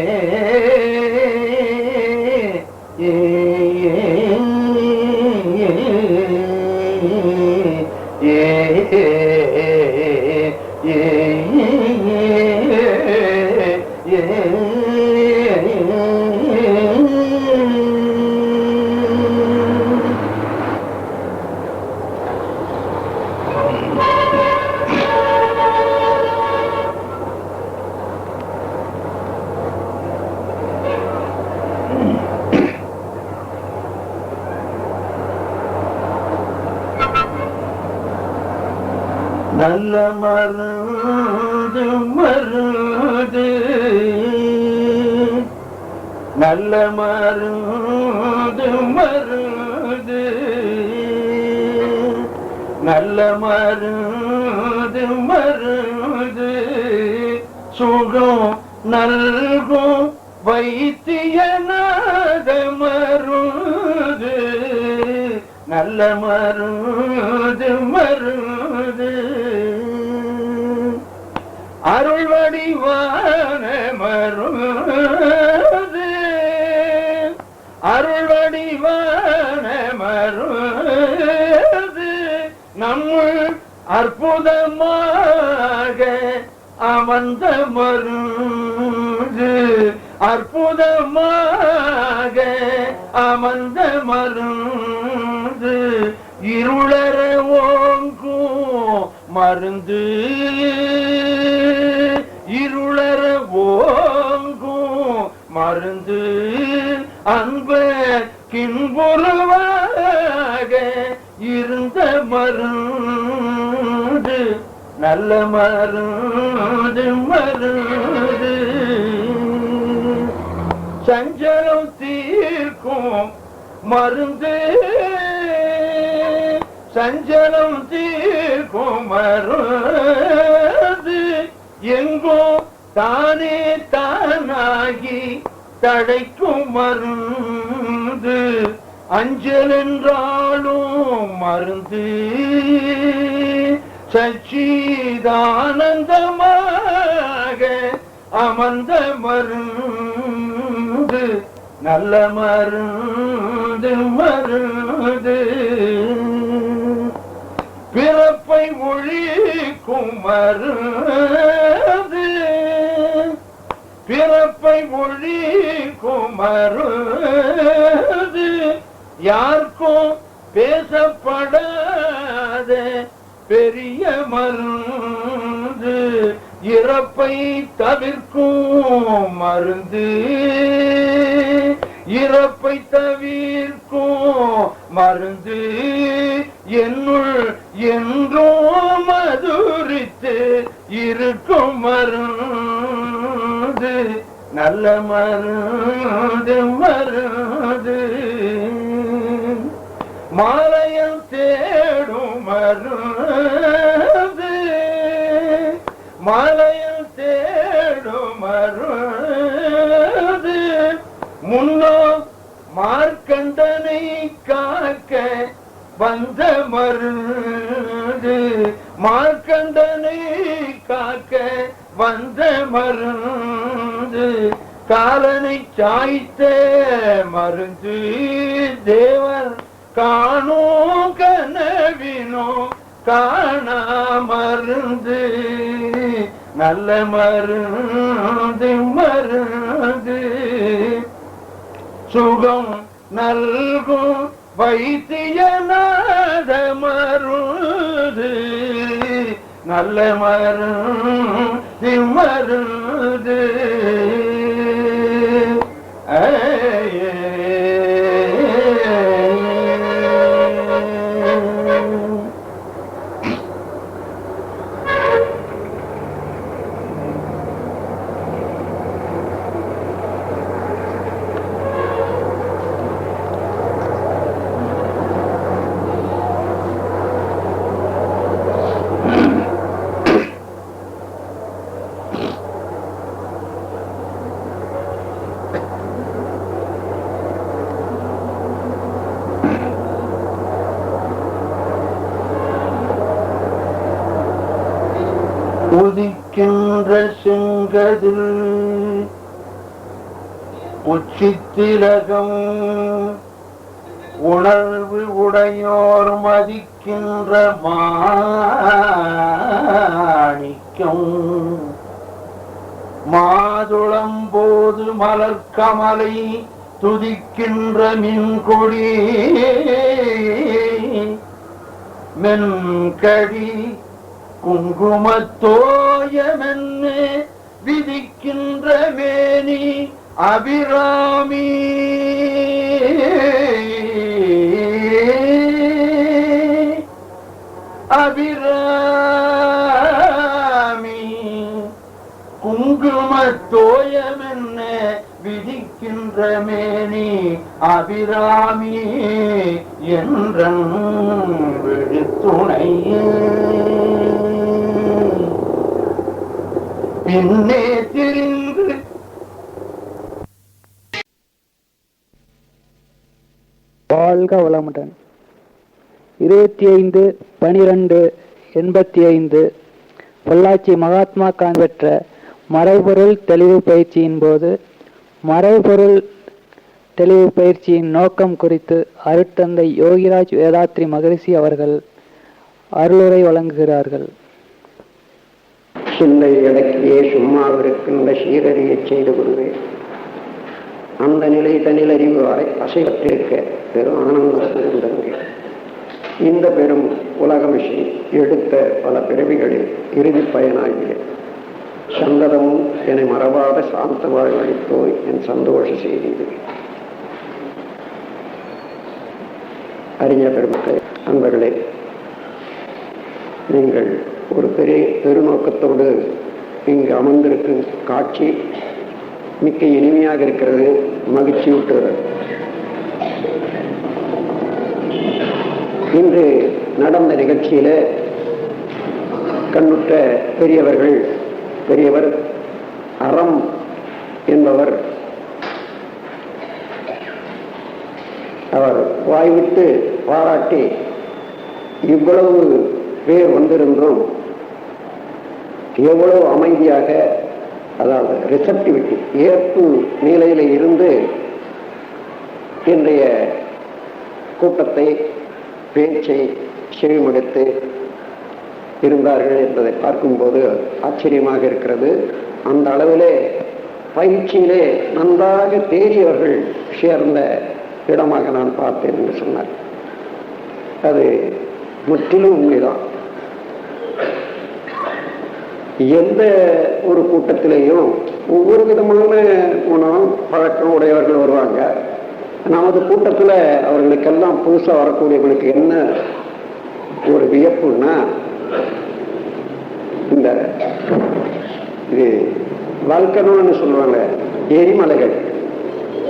நல்ல மருந்து மருந்து நல்ல மருந்து மருந்து நல்ல மருந்து மருந்து சுகம் நல்கும் வைத்தியநாத மருந்து நல்ல மருந்து மருந்து அருள் வடிவான மருந்து அருள் வடிவான மருந்து நம்முள் அற்புதமாக அமர்ந்த மருந்து அற்புதமாக அமர்ந்த மருந்து இருளற ஓங்கும் மருந்து இருளற ஓங்கும் மருந்து அன்ப கின்புறவாக இருந்த மருந்து நல்ல மருந்து மருந்து சஞ்சலம் தீர்க்கும் மருந்து சஞ்சலம் தீர்க்கும் மருந்து எங்கோ தானே தானாகி தடைக்கும் மருந்து அஞ்சல் என்றாலும் மருந்து சச்சிதானந்தமாக அமர்ந்த மருந்து நல்ல மருந்து மருந்து பிறப்பை ஒழிக்கும் மருந்து பிறப்பை ஒழிக்கும் மருந்து யாருக்கும் பேசப்படாத பெரிய மருந்து இறப்பை தவிர்க்கும் மருந்து இறப்பை தவிர்க்கும் மருந்து என்னுள் என்றும் மதுரித்து இருக்கும் மருந்து நல்ல மருந்து மருந்து மாலையம் தேடும் மருந்து மாலையம் தேடும் மருந்து முன்னோ மார்க்கண்டனை காக்க வந்த மருந்து மார்க்கண்டனை காக்க வந்த மருந்து காலனை சாய்த்த மருந்து தேவர் காணும் கனவினோ காணா மருந்து நல்ல மருந்து மருந்து சுகம் நல்கும் வைத்தியநாத மருந்து நல்ல மருந்து மருந்து உதிக்கின்ற செங்கதில் உச்சித்திலகம் உணர்வு உடையோர் மதிக்கின்ற மாணிக்கம் மாதுளம்போது மலர்கமலை துதிக்கின்ற மின்கொடி மென்கடி குங்குமத்தோயமென்ன விதிக்கின்ற மேனி அபிராமி அபிராமி குங்குமத்தோயமென்ன விதிக்கின்ற மேனி அபிராமி என்றன் விழுத்துணை பின்னே திரிந்து வாழ்க வளமுடன். 25/12/85 பொள்ளாச்சி மகாத்மா காந்தி பெற்ற மறைபொருள் தெளிவு பயிற்சியின் போது மறைபொருள் தெளிவு பயிற்சியின் நோக்கம் குறித்து அருட்தந்தை யோகிராஜ் வேதாத்ரி மகரிஷி அவர்கள் அருளுரை வழங்குகிறார்கள். சிந்தை இடக்கியே சும்மாவிருக்கின்ற சீரறியை செய்து கொள்வேன். அந்த நிலை தனிலறிவு அசைவற்றிருக்க பெரும் ஆனந்தங்க. இந்த பெரும் உலகமிஷி எடுத்த பல பிறவிகளில் இறுதி பயனாகிய சந்ததமும் என்னை மறவாத சாந்த வாழ்வழித்தோய் என் சந்தோஷ செய்தி. அறிஞர் பெருமக்களே, அன்பர்களே, நீங்கள் ஒரு பெருநோக்கத்தோடு இங்கு அமர்ந்திருக்கும் காட்சி மிக்க இனிமையாக இருக்கிறது, மகிழ்ச்சி ஊட்டுகிறது. இன்று நடந்த நிகழ்ச்சியில கண்ணுற்ற பெரியவர் அறம் என்பவர் அவர் வாய்விட்டு பாராட்டி இவ்வளவு பேர் வந்திருந்தோம், எவ்வளவு அமைதியாக, அதாவது ரிசப்டிவிட்டி, ஏற்பு நிலையில இருந்து இன்றைய கூட்டத்தை பேச்சை செவிமடுத்து இருந்தார்கள் என்பதை பார்க்கும்போது ஆச்சரியமாக இருக்கிறது. அந்த அளவிலே பயிற்சியிலே நன்றாக தேறியவர்கள் சேர்ந்த இடமாக நான் பார்த்தேன் என்று சொன்னார். அது முற்றிலும் உண்மைதான். எந்த ஒரு கூட்டத்திலேயும் ஒவ்வொரு விதமான குணம் பழக்கம் உடையவர்கள் வருவாங்க. நமது கூட்டத்தில் அவர்களுக்கெல்லாம் புதுசாக வரக்கூடியவர்களுக்கு என்ன ஒரு வியப்புன்னா, இந்த இது வல்கனோன்னு சொல்லுவாங்க, எரிமலைகள்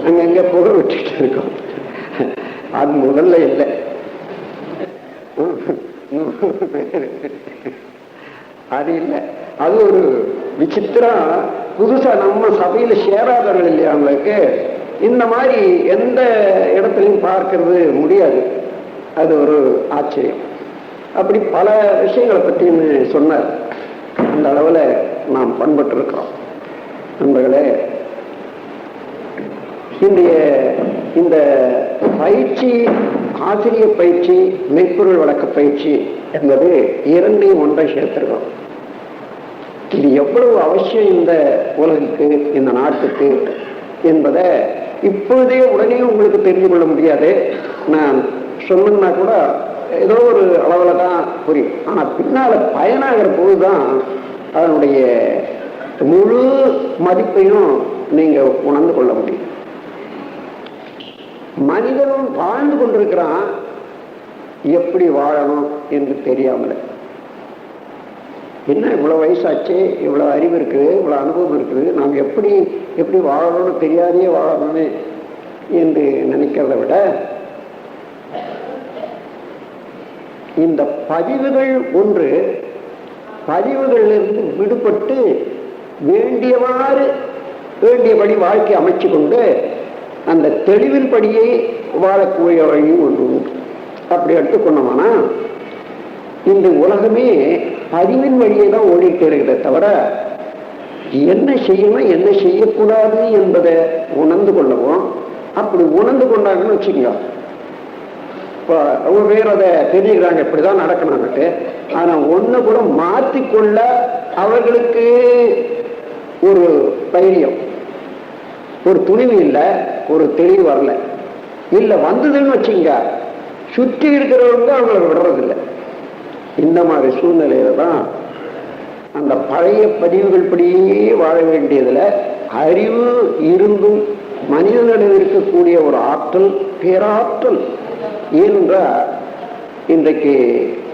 அங்கங்க புகை விட்டுட்டு இருக்கோம். அது முதல்ல இல்லை, அது இல்லை. அது ஒரு விசித்திரம். புதுசா நம்ம சபையில சேராதவர்கள் இல்லையா, அவங்களுக்கு இந்த மாதிரி எந்த இடத்துலையும் பார்க்கறது முடியாது. அது ஒரு ஆச்சரியம். அப்படி பல விஷயங்களை பற்றி சொன்னார். அந்த அளவில் நாம் பண்பட்டு இருக்கிறோம். நண்பர்களே, இந்த பயிற்சி, ஆசிரியர் பயிற்சி, மெய்ப்பொருள் வழக்க பயிற்சி என்பது இரண்டையும் ஒன்றை சேர்த்திருக்கோம். இது எவ்வளவு அவசியம் இந்த உலகுக்கு, இந்த நாட்டுக்கு என்பதை இப்பொழுதே உடனே உங்களுக்கு தெரிந்து கொள்ள முடியாது. நான் சொன்னா கூட ஏதோ ஒரு அளவில் தான் புரியும். ஆனால் பின்னால் பயனாகிற போதுதான் அதனுடைய முழு மதிப்பையும் நீங்கள் உணர்ந்து கொள்ள முடியும். மனிதனும் வாழ்ந்து கொண்டிருக்கிறான், எப்படி வாழணும் என்று தெரியாமல். என்ன இவ்வளோ வயசாச்சு, இவ்வளோ அறிவு இருக்குது, இவ்வளோ அனுபவம் இருக்குது, நாம் எப்படி வாழணும்னு தெரியாதே வாழணும்னு என்று நினைக்கிறத விட, இந்த பதிவுகள் ஒன்று, பதிவுகளிலிருந்து விடுபட்டு வேண்டியபடி வாழ்க்கை அமைச்சு கொண்டு அந்த தெளிவின் படியே வாழக்கூடிய வழியும் ஒன்று உண்டு. அப்படி எடுத்துக்கொண்டோம்னா இந்த உலகமே பதிவின் வழியை தான் ஓடிட்டு இருக்கிறத தவிர என்ன செய்யணும் என்ன செய்யக்கூடாது என்பதை உணர்ந்து கொள்ளவும். அப்படி உணர்ந்து கொண்டாங்கன்னு வச்சுக்கோங்க, இப்போ ரொம்ப பேர் அதை தெரிஞ்சுக்கிறாங்க, இப்படிதான் நடக்கணும்னுட்டு. ஆனா ஒண்ணு கூட மாற்றிக்கொள்ள அவர்களுக்கு ஒரு தைரியம், ஒரு துணிவு இல்லை, ஒரு தெளிவு வரல. இல்லை வந்ததுன்னு வச்சுங்க, சுற்றி இருக்கிறவங்க அவங்கள விடுறதில்லை. இந்த மாதிரி சூழ்நிலையில தான் அந்த பழைய பதிவுகள் படியே வாழ வேண்டியதுல அறிவு இருந்தும் மனிதனிடம் இருக்கக்கூடிய ஒரு ஆற்றல், பேராற்றல் ஏனென்றால் இன்றைக்கு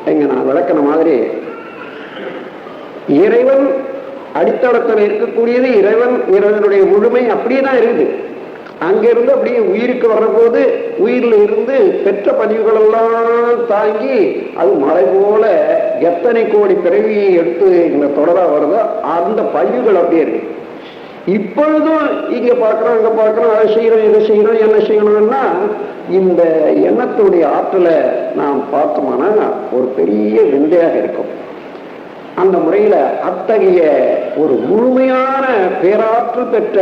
எங்க நான் விளக்கின மாதிரி இறைவன் அடித்தளத்தில் இருக்கக்கூடியது இறைவன், இறைவனுடைய முழுமை அப்படியே தான் இருக்குது. அங்கிருந்து அப்படியே உயிருக்கு வர்றபோது உயிரில் இருந்து பெற்ற பதிவுகள் எல்லாம் தாங்கி அது மலை போல எத்தனை கோடி பிறவியை எடுத்து இந்த தொடரா வருதோ அந்த பதிவுகள் அப்படியே இருக்கு. இப்பொழுதும் இங்க பார்க்கிறோம், அங்க பார்க்கிறோம், அதை செய்யறோம், இதை செய்யறோம், என்ன செய்யணும்னா இந்த எண்ணத்துடைய ஆற்றலை நாம் பார்த்தோம்னா ஒரு பெரிய விந்தையாக இருக்கும். அந்த முறையில அத்தகைய ஒரு முழுமையான பேராற்றல் பெற்ற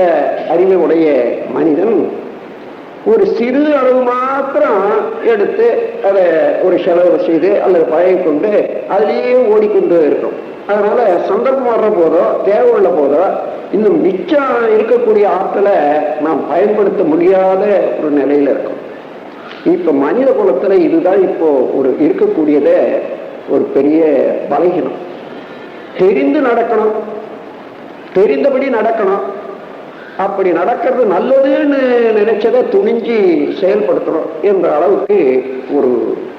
அறிவை உடைய மனிதன் ஒரு சிறு அளவு மாத்திரம் எடுத்து அதை ஒரு செலவு செய்து அல்லது பழகிக்கொண்டு அதிலேயே ஓடிக்கொண்டு இருக்கும். அதனால சந்தர்ப்பம் வர்ற போதோ தேவை உள்ள போதோ இன்னும் மிச்சம் இருக்கக்கூடிய ஆற்றலை நாம் பயன்படுத்த முடியாத ஒரு நிலையில இருக்கும். இப்ப மனித குலத்துல இதுதான் இப்போ ஒரு இருக்கக்கூடியத ஒரு பெரிய பலகீனம். தெரிந்து நடக்கணும், தெரிந்தபடி நடக்கணும். அப்படி நடக்கிறது நல்லதுன்னு நினைச்சதை துணிஞ்சு செயல்படுத்தணும் என்ற அளவுக்கு ஒரு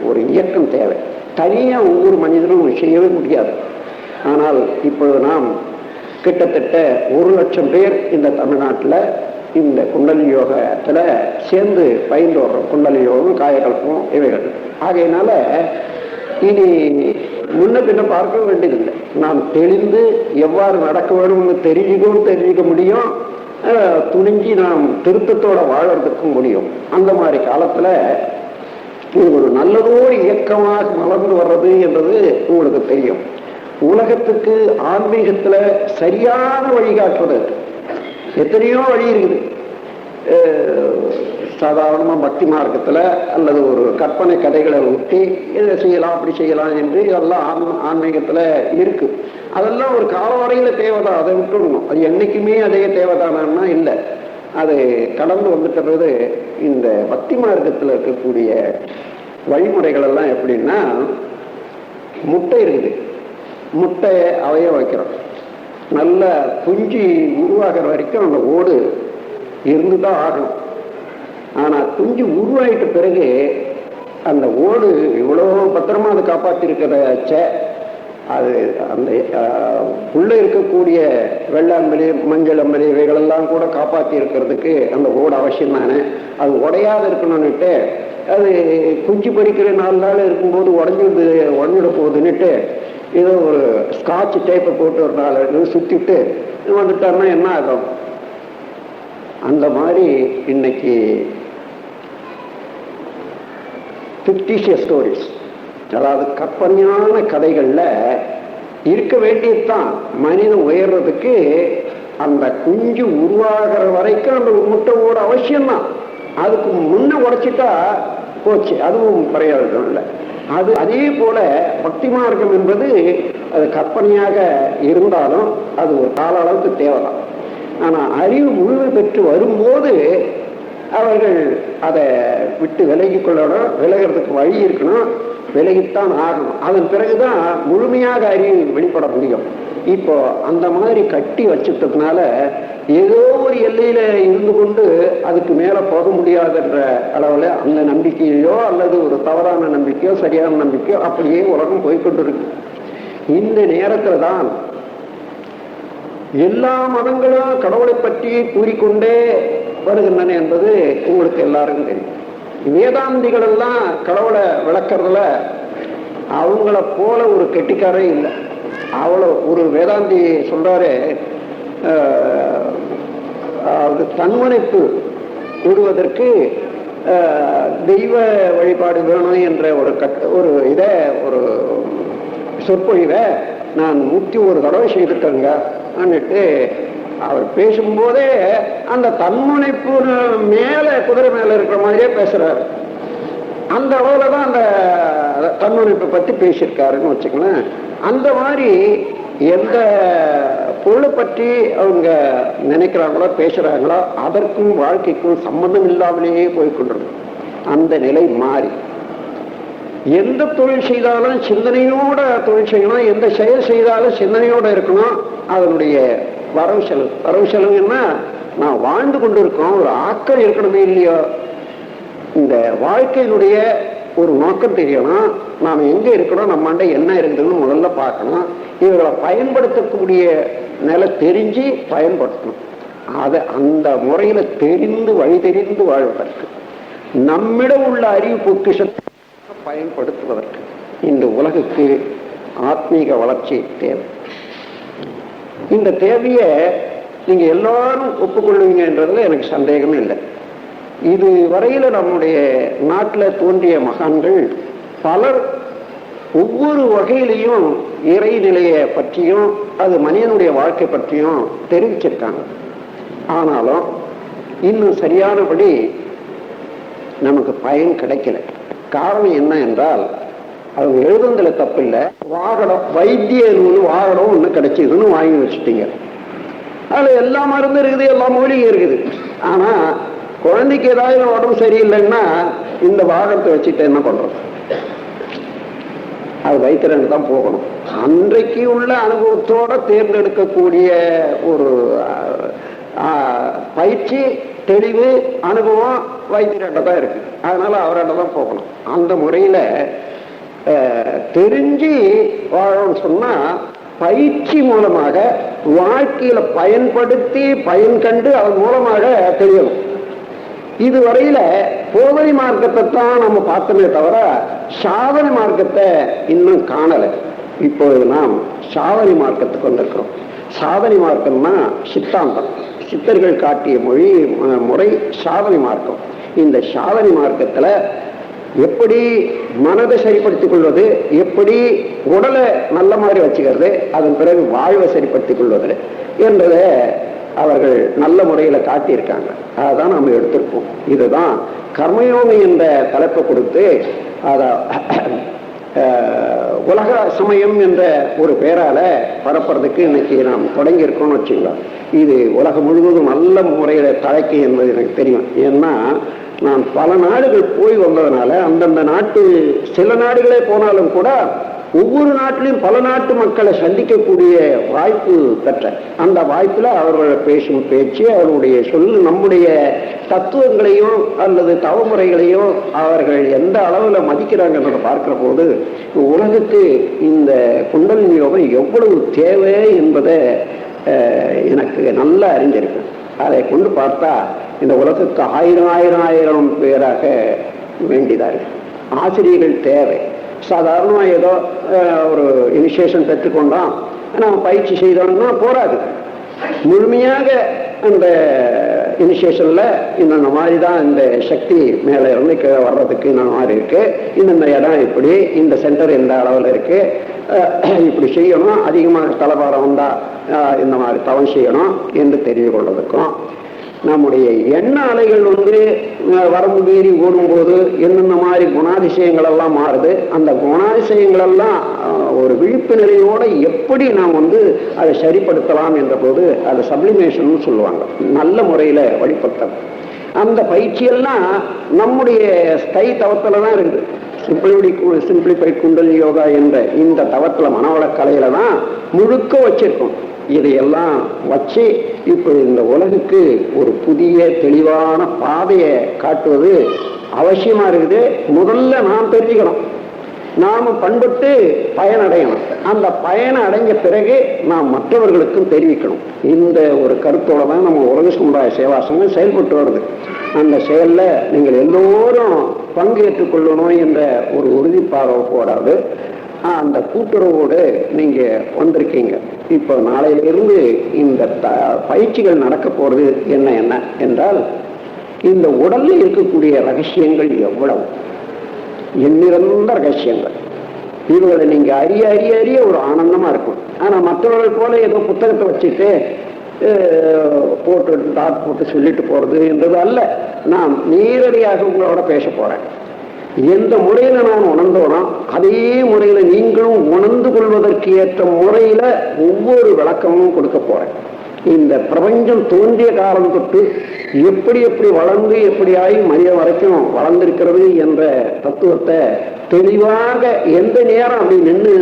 ஒரு இயக்கம் தேவை. தனியா ஒவ்வொரு மனிதனும் செய்யவே முடியாது. ஆனால் இப்பொழுது நாம் கிட்டத்தட்ட 1,00,000 பேர் இந்த தமிழ்நாட்டில் இந்த குண்டலி யோகத்துல சேர்ந்து பயின்று வர்றோம். குண்டலி யோகம், காயகல்பம் இவைகள். ஆகையினால இனி முன்ன பின்ன பார்க்க வேண்டியதில்லை. நாம் தெளிந்து எவ்வாறு நடக்க வேணும்னு தெரிஞ்சுக்க முடியும், துணிஞ்சி நாம் திருத்தத்தோட வாழறதுக்கும் முடியும். அந்த மாதிரி காலத்துல இது ஒரு நல்லதோடு இயக்கமாக மலர்ந்து வர்றது என்றது உங்களுக்கு தெரியும். உலகத்துக்கு ஆன்மீகத்துல சரியான வழிகாட்டுறது எத்தனையோ வழி இருக்குது. சாதாரணமா பக்தி மார்க்கத்துல அல்லது ஒரு கற்பனை கதைகளை ஊட்டி இதை செய்யலாம் அப்படி செய்யலாம் என்று இதெல்லாம் ஆன்மீகத்துல இருக்கு. அதெல்லாம் ஒரு கால வரையில தேவைதான், அதை விட்டுடணும். அது என்னைக்குமே அதே தேவைதானா இல்லை, அது கடந்து வந்துட்டுறது. இந்த பக்தி மார்க்கத்துல இருக்கக்கூடிய வழிமுறைகள் எல்லாம் எப்படின்னா, முட்டை இருக்குது, முட்டை அவைய வைக்கிறோம், நல்ல குஞ்சு உருவாகிற வரைக்கும் அந்த ஓடு இருந்துதான் ஆகணும். ஆனா குஞ்சு உருவாயிட்ட பிறகு அந்த ஓடு இவ்வளவு பத்திரமா அதை காப்பாற்றி இருக்கிறச்ச அது அந்த உள்ள இருக்கக்கூடிய வெள்ளாம்பலி, மஞ்சள் அம்பலி இவைகளெல்லாம் கூட காப்பாற்றி இருக்கிறதுக்கு அந்த ஓடு அவசியம் தானே. அது உடையாத இருக்கணும்னுட்டு அது குஞ்சு பறிக்கிற 4 நாள் இருக்கும்போது உடஞ்சிட போகுதுன்னுட்டு ஏதோ ஒரு ஸ்காட்ச் டேப்பை போட்டு ஒரு 4 சுத்திட்டு வந்துட்டாருன்னா என்ன ஆகும்? அந்த மாதிரி இன்னைக்கு ஃபிக்டிஷியஸ் ஸ்டோரிஸ், அதாவது கற்பனையான கதைகள்ல இருக்க வேண்டியதுதான். மனிதன் உயர்றதுக்கு அந்த குஞ்சு உருவாகிற வரைக்கும் அந்த முட்டையோட அவசியம்தான். அதுக்கு முன்ன உடைச்சிட்டா போச்சு, அதுவும் பிரயோஜனம் இல்லை. அது அதே போல பக்தி மார்க்கம் என்பது அது கற்பனையாக இருந்தாலும் அது ஒரு கால அளவுக்கு தேவைதான். ஆனா அறிவு முழுமை பெற்று வரும்போது அவர்கள் அதை விட்டு விலகி கொள்ளணும். விலகிறதுக்கு வழி இருக்கணும், விலகித்தான் ஆகணும். அதன் பிறகுதான் முழுமையாக அறிவு வெளிப்பட முடியும். இப்போ அந்த மாதிரி கட்டி வச்சுட்டதுனால ஏதோ ஒரு எல்லையில இருந்து கொண்டு அதுக்கு மேல போக முடியாதுன்ற அளவுல அந்த நம்பிக்கையோ அல்லது ஒரு தவறான நம்பிக்கையோ சரியான நம்பிக்கையோ அப்படியே உலகம் போய்கொண்டிருக்கு. இந்த நேரத்துல தான் எல்லா மதங்களும் கடவுளை பற்றி கூறிக்கொண்டே வருகின்றன என்பது உங்களுக்கு எல்லாருக்கும் தெரியும். வேதாந்திகள் எல்லாம் கடவுளை விளக்கறதுல அவங்கள போல ஒரு கெட்டிக்காரே இல்லை. அவ்வளோ ஒரு வேதாந்தி சொல்றாரு, தன்முனைப்பு கூடுவதற்கு தெய்வ வழிபாடு வேணும் என்ற ஒரு இதை ஒரு சொற்பொழிவை நான் 101 தடவை செய்துட்டேங்க அன்னிட்டு அவர் பேசும்போதே அந்த தன்முனைப்பு மேல குதிரை மேல இருக்கிற மாதிரியே பேசுறாரு. அந்த அளவுல தான் அந்த தன்னுழைப்பை பத்தி பேசியிருக்காருன்னு வச்சுக்கலாம். அந்த மாதிரி எந்த பொருளை பற்றி அவங்க நினைக்கிறாங்களோ பேசுறாங்களோ அதற்கும் வாழ்க்கைக்கும் சம்பந்தம் இல்லாமலேயே போய்கொண்டிருக்கும். அந்த நிலை மாறி எந்த தொழில் செய்தாலும் சிந்தனையோட தொழில் செய்யணும், எந்த செயல் செய்தாலும் சிந்தனையோட இருக்கணும். அதனுடைய வரவு செலவுன்னா நான் வாழ்ந்து கொண்டிருக்கோம், ஒரு ஆக்கம் இருக்கணுமே இல்லையோ. இந்த வாழ்க்கையினுடைய ஒரு நோக்கம் தெரியணும், நாம் எங்க இருக்கணும், நம்மாண்ட என்ன இருக்குதுன்னு முதல்ல பார்க்கணும். இவர்களை பயன்படுத்தக்கூடிய நிலை தெரிஞ்சு பயன்படுத்தணும். அதை அந்த முறையில தெரிந்து வழி தெரிந்து வாழ்வதற்கு நம்மிடம் உள்ள அறிவு பொக்கிஷத்தை பயன்படுத்துவதற்கு இந்த உலகுக்கு ஆத்மீக வளர்ச்சி தேவை. இந்த தேவையை நீங்க எல்லாரும் ஒப்புக்கொள்வீங்கன்றதுல எனக்கு சந்தேகமே இல்லை. இது வரையில நம்முடைய நாட்டில் தோன்றிய மகான்கள் பலர் ஒவ்வொரு வகையிலையும் இறைநிலையை பற்றியும் அது மனிதனுடைய வாழ்க்கை பற்றியும் தெரிவிச்சிருக்காங்க. ஆனாலும் இன்னும் சரியானபடி நமக்கு பயன் கிடைக்கல. காரணம் என்ன என்றால் அவங்க எழுதுறதுல தப்பு இல்லை. வாகனம் வைத்திய நூல் வாகனம் ஒன்று கிடைச்சதுன்னு வாங்கி வச்சுட்டீங்க. அதுல எல்லா மருந்து இருக்குது, எல்லா மூலிகையும் இருக்குது. ஆனா குழந்தைக்கு ஏதாவது உடம்பு சரியில்லைன்னா இந்த வாகனத்தை வச்சுட்டு என்ன பண்றது? அது வைத்தியர்கிட்ட தான் போகணும். அன்றைக்கு உள்ள அனுபவத்தோட தேர்ந்தெடுக்கக்கூடிய ஒரு பயிற்சி, தெளிவு, அனுபவம் வைத்தியர்கிட்ட தான் இருக்கு. அதனால அவர்கிட்ட தான் போகணும். அந்த முறையில தெரிஞ்சு வாழணும்னு சொன்னா பயிற்சி மூலமாக வாழ்க்கையில பயன்படுத்தி பயன் கண்டு அதன் மூலமாக தெரியணும். இதுவரையில போதனை மார்க்கத்தை தான் நம்ம பார்த்தோமே தவிர சாதனை மார்க்கத்தை இன்னும் காணல. இப்போது நாம் சாதனை மார்க்கத்துக்கு வந்திருக்கிறோம். சாதனை மார்க்கம்னா சித்தாந்தம், சித்தர்கள் காட்டிய முறை சாதனை மார்க்கம். இந்த சாதனை மார்க்கத்துல எப்படி மனதை சரிப்படுத்திக் கொள்வது, எப்படி உடலை நல்ல மாதிரி வச்சுக்கிறது, அதன் பிறகு வாழ்வை சரிப்படுத்திக் கொள்வது என்றதை அவர்கள் நல்ல முறையில காட்டியிருக்காங்க. அதான் நம்ம எடுத்திருக்கோம். இதுதான் கர்மயோகி என்ற தலைப்பை கொடுத்து அத உலக சமயம் என்ற ஒரு பெயரால பரப்புறதுக்கு இன்னைக்கு நாம் தொடங்கி இருக்கோம்னு வச்சுக்கலாம். இது உலகம் முழுவதும் நல்ல முறையில தலைக்கு என்பது எனக்கு தெரியும். ஏன்னா நான் பல நாடுகள் போய் வந்ததுனால அந்தந்த நாட்டு சில நாடுகளே போனாலும் கூட ஒவ்வொரு நாட்டிலையும் பல நாட்டு மக்களை சந்திக்கக்கூடிய வாய்ப்பு பெற்ற அந்த வாய்ப்புல அவர்கள் பேசும் பேச்சு, அவர்களுடைய நம்முடைய தத்துவங்களையும் அல்லது தவமுறைகளையும் அவர்கள் எந்த அளவுல மதிக்கிறாங்கன்றதை பார்க்கிற போது உலகுக்கு இந்த குண்டலினி யோகம் எவ்வளவு தேவை என்பதை எனக்கு நல்லா அறிஞ்சிருக்கு. அதை கொண்டு பார்த்தா இந்த உலகத்துக்கு ஆயிரம் பேராக வேண்டியதாக இருக்கு. ஆசிரியர்கள் தேவை. சாதாரணமா ஏதோ ஒரு இனிஷியேஷன் பெற்றுக்கொண்டோம், நம்ம பயிற்சி செய்தோம்னா போராது. முழுமையாக அந்த இனிஷியேஷன்ல இந்த மாதிரி தான் இந்த சக்தி மேல இருந்து கீழே வர்றதுக்கு இந்த மாதிரி இருக்கு, இந்த இடம் இப்படி, இந்த சென்டர் எந்த அளவில் இருக்கு, இப்படி செய்யணும், அதிகமாக தலைபாரம் வந்தா இந்த மாதிரி தவம் செய்யணும் என்று தெரிந்து கொள்வதற்கும், நம்முடைய எண்ண அலைகள் வரம்பு மீறி ஓடும்போது என்னென்ன மாதிரி குணாதிசயங்கள் எல்லாம் மாறுது, அந்த குணாதிசயங்கள் எல்லாம் ஒரு விழிப்பு நிலையோட எப்படி நாம் அதை சரிப்படுத்தலாம் என்ற போது அதை சப்ளிமேஷன் சொல்லுவாங்க. நல்ல முறையில வழிபடுத்தல். அந்த பயிற்சியெல்லாம் நம்முடைய ஸ்கை தவத்துல தான் இருக்குது. சிம்பிளிஃபைட் குண்டலினி யோகா என்ற இந்த தவத்துல மனவள கலையில தான் முழுக்க வச்சிருக்கோம். இதையெல்லாம் வச்சு இப்ப இந்த உலகுக்கு ஒரு புதிய தெளிவான பாதையை காட்டுவது அவசியமா இருக்குது. முதல்ல நாம் தெரிஞ்சுக்கணும், நாம பண்பட்டு பயனடையணும். அந்த பயனை அடைஞ்ச பிறகு நாம் மற்றவர்களுக்கும் தெரிவிக்கணும். இந்த ஒரு கருத்தோட தான் நம்ம உலக சமுதாய சேவாசனம் செயல்பட்டு வருது. அந்த செயல்ல நீங்கள் எல்லோரும் பங்கேற்றுக் கொள்ளணும் என்ற ஒரு உறுதிப்பாடோடு அந்த கூட்டுறவோடு நீங்க வந்திருக்கீங்க. இப்போ நாளையிலிருந்து இந்த பயிற்சிகள் நடக்க போறது என்ன என்றால், இந்த உடல்ல இருக்கக்கூடிய ரகசியங்கள் எவ்வளவு எண்ணிறந்த ரகசியங்கள். இவங்களை நீங்க அறிய அறிய அறிய ஒரு ஆனந்தமா இருக்கும். ஆனா மற்றவர்கள் போல ஏதோ புத்தகத்தை வச்சுட்டு போட்டு சொல்லிட்டு போறது என்றது அல்ல. நான் நேரடியாக உங்களோட பேச போறேன். எந்த முறையில நான் உணர்ந்தோனோ அதே முறையில நீங்களும் உணர்ந்து கொள்வதற்கு ஏற்ற முறையில ஒவ்வொரு விளக்கமும் கொடுக்க போறேன். இந்த பிரபஞ்சம் தோன்றிய காலம் தொட்டு எப்படி எப்படி வளர்ந்து எப்படியாகி மனித வரைக்கும் வளர்ந்திருக்கிறது என்ற தத்துவத்தை தெளிவாக எந்த நேரம் அப்படி நின்று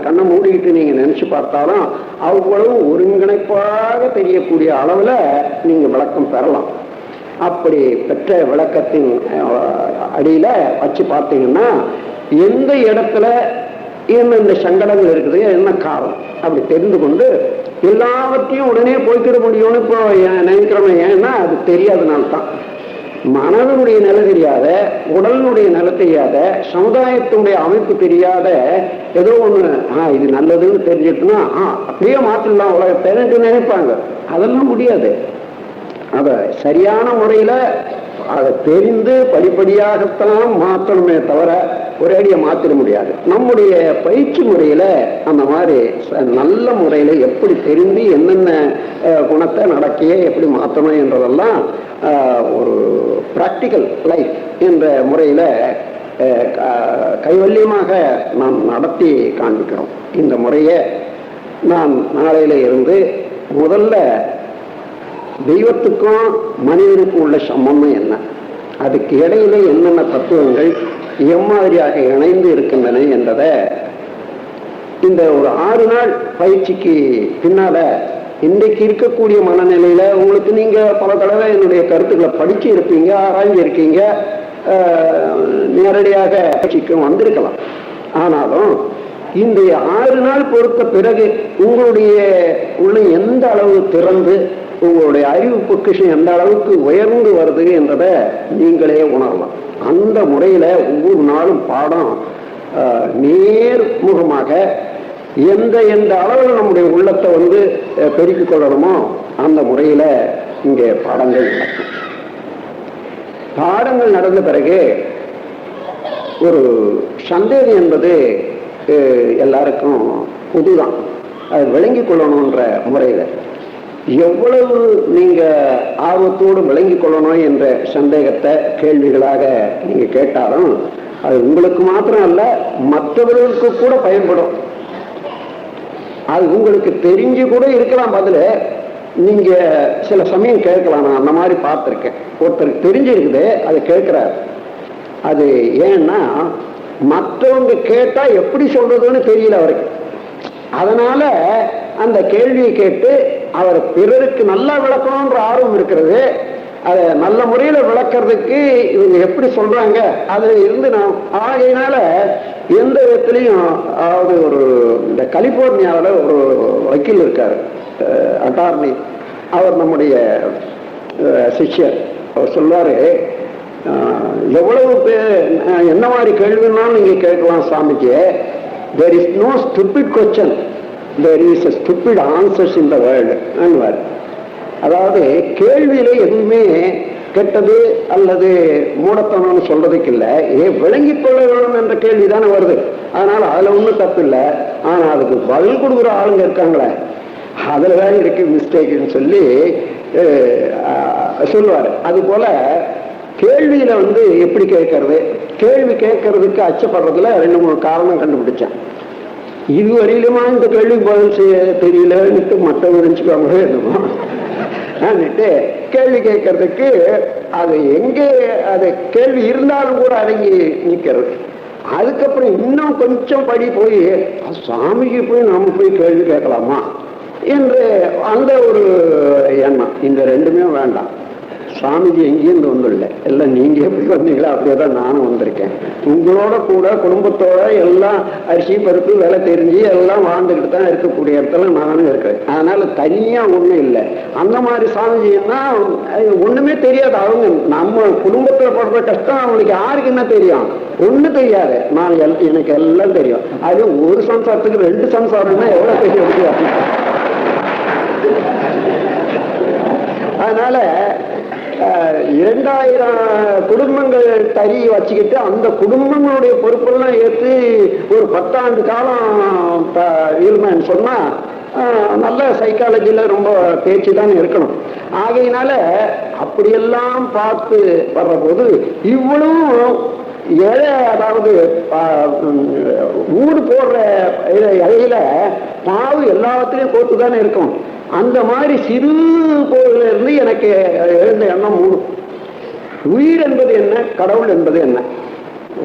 கண்ணை மூடிக்கிட்டு நீங்க நினைச்சு பார்த்தாலும் அவ்வளவு ஒருங்கிணைப்பாக தெரியக்கூடிய அளவுல நீங்க விளக்கம் பெறலாம். அப்படி பெற்ற விளக்கத்தின் அடியில வச்சு பார்த்தீங்கன்னா எந்த இடத்துல என்னென்ன சங்கடங்கள் இருக்குது, என்ன காரணம் அப்படி தெரிந்து கொண்டு எல்லாவற்றையும் உடனே போய்க்கிட முடியும்னு இப்போ நினைக்கிறோம். ஏன்னா அது தெரியாதனால்தான். மனதனுடைய நிலை தெரியாத, உடலினுடைய நிலை தெரியாத, சமுதாயத்தினுடைய அமைப்பு தெரியாத ஏதோ ஒண்ணு இது நல்லதுன்னு தெரிஞ்சிட்டுனா அப்படியே மாத்திடலாம் உலகத்தை நினைப்பாங்க. அதெல்லாம் முடியாது. அத சரியான முறையில அதை தெரிந்து படிப்படியாகத்தான் மாற்றணுமே தவிர ஒரேடியா மாத்திட முடியாது. நம்முடைய பயிற்சி முறையில அந்த மாதிரி நல்ல முறையில எப்படி தெரிந்து என்னென்ன குணத்தை நடக்கையே எப்படி மாற்றணும் என்றதெல்லாம் ஒரு பிராக்டிக்கல் லைஃப் என்ற முறையில கைவல்யமாக நாம் நடத்தி காண்பிக்கிறோம். இந்த முறையை நான் நாளையில இருந்து முதல்ல தெய்வத்துக்கும் மனிதனுக்கும் உள்ள சம்பந்தம் என்ன, அதுக்கு இடையில என்னென்ன தத்துவங்கள் எம்மாதிரியாக இணைந்து இருக்கின்றன என்றதை இந்த ஒரு 6 நாள் பயிற்சிக்கு பின்னால இன்றைக்கு இருக்கக்கூடிய மனநிலையில உங்களுக்கு நீங்க பல தடவை என்னுடைய கருத்துக்களை படிச்சு இருப்பீங்க, ஆராய்ச்சி இருக்கீங்க, நேரடியாக பயிற்சிக்கும் வந்திருக்கலாம். ஆனாலும் இந்த 6 நாள் பொறுத்த பிறகு உங்களுடைய உள்ள எந்த அளவு திறந்து உங்களுடைய அறிவு பொக்கிஷம் எந்த அளவுக்கு உயர்ந்து வருது என்றதை நீங்களே உணரலாம். அந்த முறையில ஒவ்வொரு நாளும் பாடம் நேர்முகமாக எந்த எந்த அளவில் நம்முடைய உள்ளத்தை பெருக்கிக் கொள்ளணுமோ அந்த முறையில இங்கே பாடங்கள் நடக்கும். பாடங்கள் நடந்த பிறகு ஒரு சந்தேகம் என்பது எல்லாருக்கும் பொதுதான். அது விளங்கிக் கொள்ளணுன்ற முறையில எவ்வளவு நீங்க ஆர்வத்தோடு விளங்கிக் கொள்ளணும் என்ற சந்தேகத்தை கேள்விகளாக நீங்க கேட்டாலும் அது உங்களுக்கு மாத்திரம் அல்ல, மற்றவர்களுக்கு கூட பயன்படும். அது உங்களுக்கு தெரிஞ்சு கூட இருக்கலாம். பதில் நீங்க சில சமயம் கேட்கலாம். நான் அந்த மாதிரி பார்த்திருக்கேன். ஒருத்தருக்கு தெரிஞ்சிருக்குது, அது கேட்கிறார். அது ஏன்னா மற்றவங்க கேட்டா எப்படி சொல்றதுன்னு தெரியல அவருக்கு. அதனால அந்த கேள்வியை கேட்டு அவர் பிறருக்கு நல்லா விளக்கணும்ன்ற ஆர்வம் இருக்கிறது. அதை நல்ல முறையில விளக்கிறதுக்கு இவங்க எப்படி சொல்றாங்க அதுல இருந்து நான் ஆகையினால எந்த விதத்திலையும், அதாவது ஒரு இந்த கலிபோர்னியாவில் ஒரு வக்கீல் இருக்காரு, அட்டார்னி. அவர் நம்முடைய சிஷ்யர். அவர் சொல்வாரு, எவ்வளவு பேர் என்ன மாதிரி கேள்வினாலும் நீங்க கேட்கலாம் சாமிக்கு. there is no stupid question, there is a stupid answers in the world. அதாவது கேள்வியில எதுவுமே கெட்டது அல்லது மூடத்தனம்னு சொல்றதுக்கு இல்லை. விளங்கிக் கொள்ள வேண்டும் என்ற கேள்விதானே வருது. அதனால அதுல ஒன்றும் தப்பு இல்லை. ஆனா அதுக்கு பதில் கொடுக்குற ஆளுங்க இருக்காங்களே, அதுலதான் இருக்கு மிஸ்டேக்னு சொல்லி சொல்லுவாரு. அது போல கேள்வியில எப்படி கேட்கறது, கேள்வி கேட்கறதுக்கு அச்சப்படுறதுல 2-3 காரணம் கண்டுபிடிச்சேன். இதுவரையிலுமா இந்த கேள்வி பதில் செய்ய தெரியலன்னுட்டு மற்றவங்க நினைச்சுக்காம என்னமோ கேள்வி கேட்கறதுக்கு அது எங்கே அது கேள்வி இருந்தாலும் கூட அடங்கி நிற்கிறது. அதுக்கப்புறம் இன்னும் கொஞ்சம் படி போய் சாமிக்கு போய் நாம போய் கேள்வி கேட்கலாமா என்று அந்த ஒரு எண்ணம். இந்த 2மே வேண்டாம். சாமிஜி எங்கேயும் வந்துடல, எல்லாம் நீங்க எப்படி வந்தீங்களா அப்படியேதான் நானும் வந்திருக்கேன். உங்களோட கூட குடும்பத்தோட எல்லாம் அரிசி பருப்பு வேலை தெரிஞ்சு எல்லாம் வாழ்ந்துக்கிட்டு தான் இருக்கக்கூடிய இடத்துல நானும் இருக்கேன். அதனால தனியா ஒண்ணும் இல்லை. அந்த மாதிரி சாமிஜின்னா ஒண்ணுமே தெரியாது. அவங்க நம்ம குடும்பத்துல படுற கஷ்டம் அவங்களுக்கு யாருக்கு என்ன தெரியும்? ஒண்ணு தெரியாது. நான் எனக்கு எல்லாம் தெரியும். அது ஒரு சம்சாரத்துக்கு 2 சம்சாரம்னா எவ்வளவு தெரிய முடியாது. அதனால 2000 குடும்பங்கள் தறி வச்சுக்கிட்டு அந்த குடும்பங்களுடைய பொறுப்பெல்லாம் ஏற்று ஒரு 10 ஆண்டு காலம் இருந்தேன்னு சொன்னா நல்ல சைக்காலஜில ரொம்ப பேச்சு தான் இருக்கணும். ஆகையினால அப்படியெல்லாம் பார்த்து வர்ற போது இவ்வளவு இலை, அதாவது ஊடு போடுற இலையில பாவு எல்லாத்துலயும் போட்டு தானே இருக்கும். அந்த மாதிரி சிறு பொருள்ல இருந்து எனக்கு எழுந்த எண்ணம் மூணு. உயிர் என்பது என்ன, கடவுள் என்பது என்ன,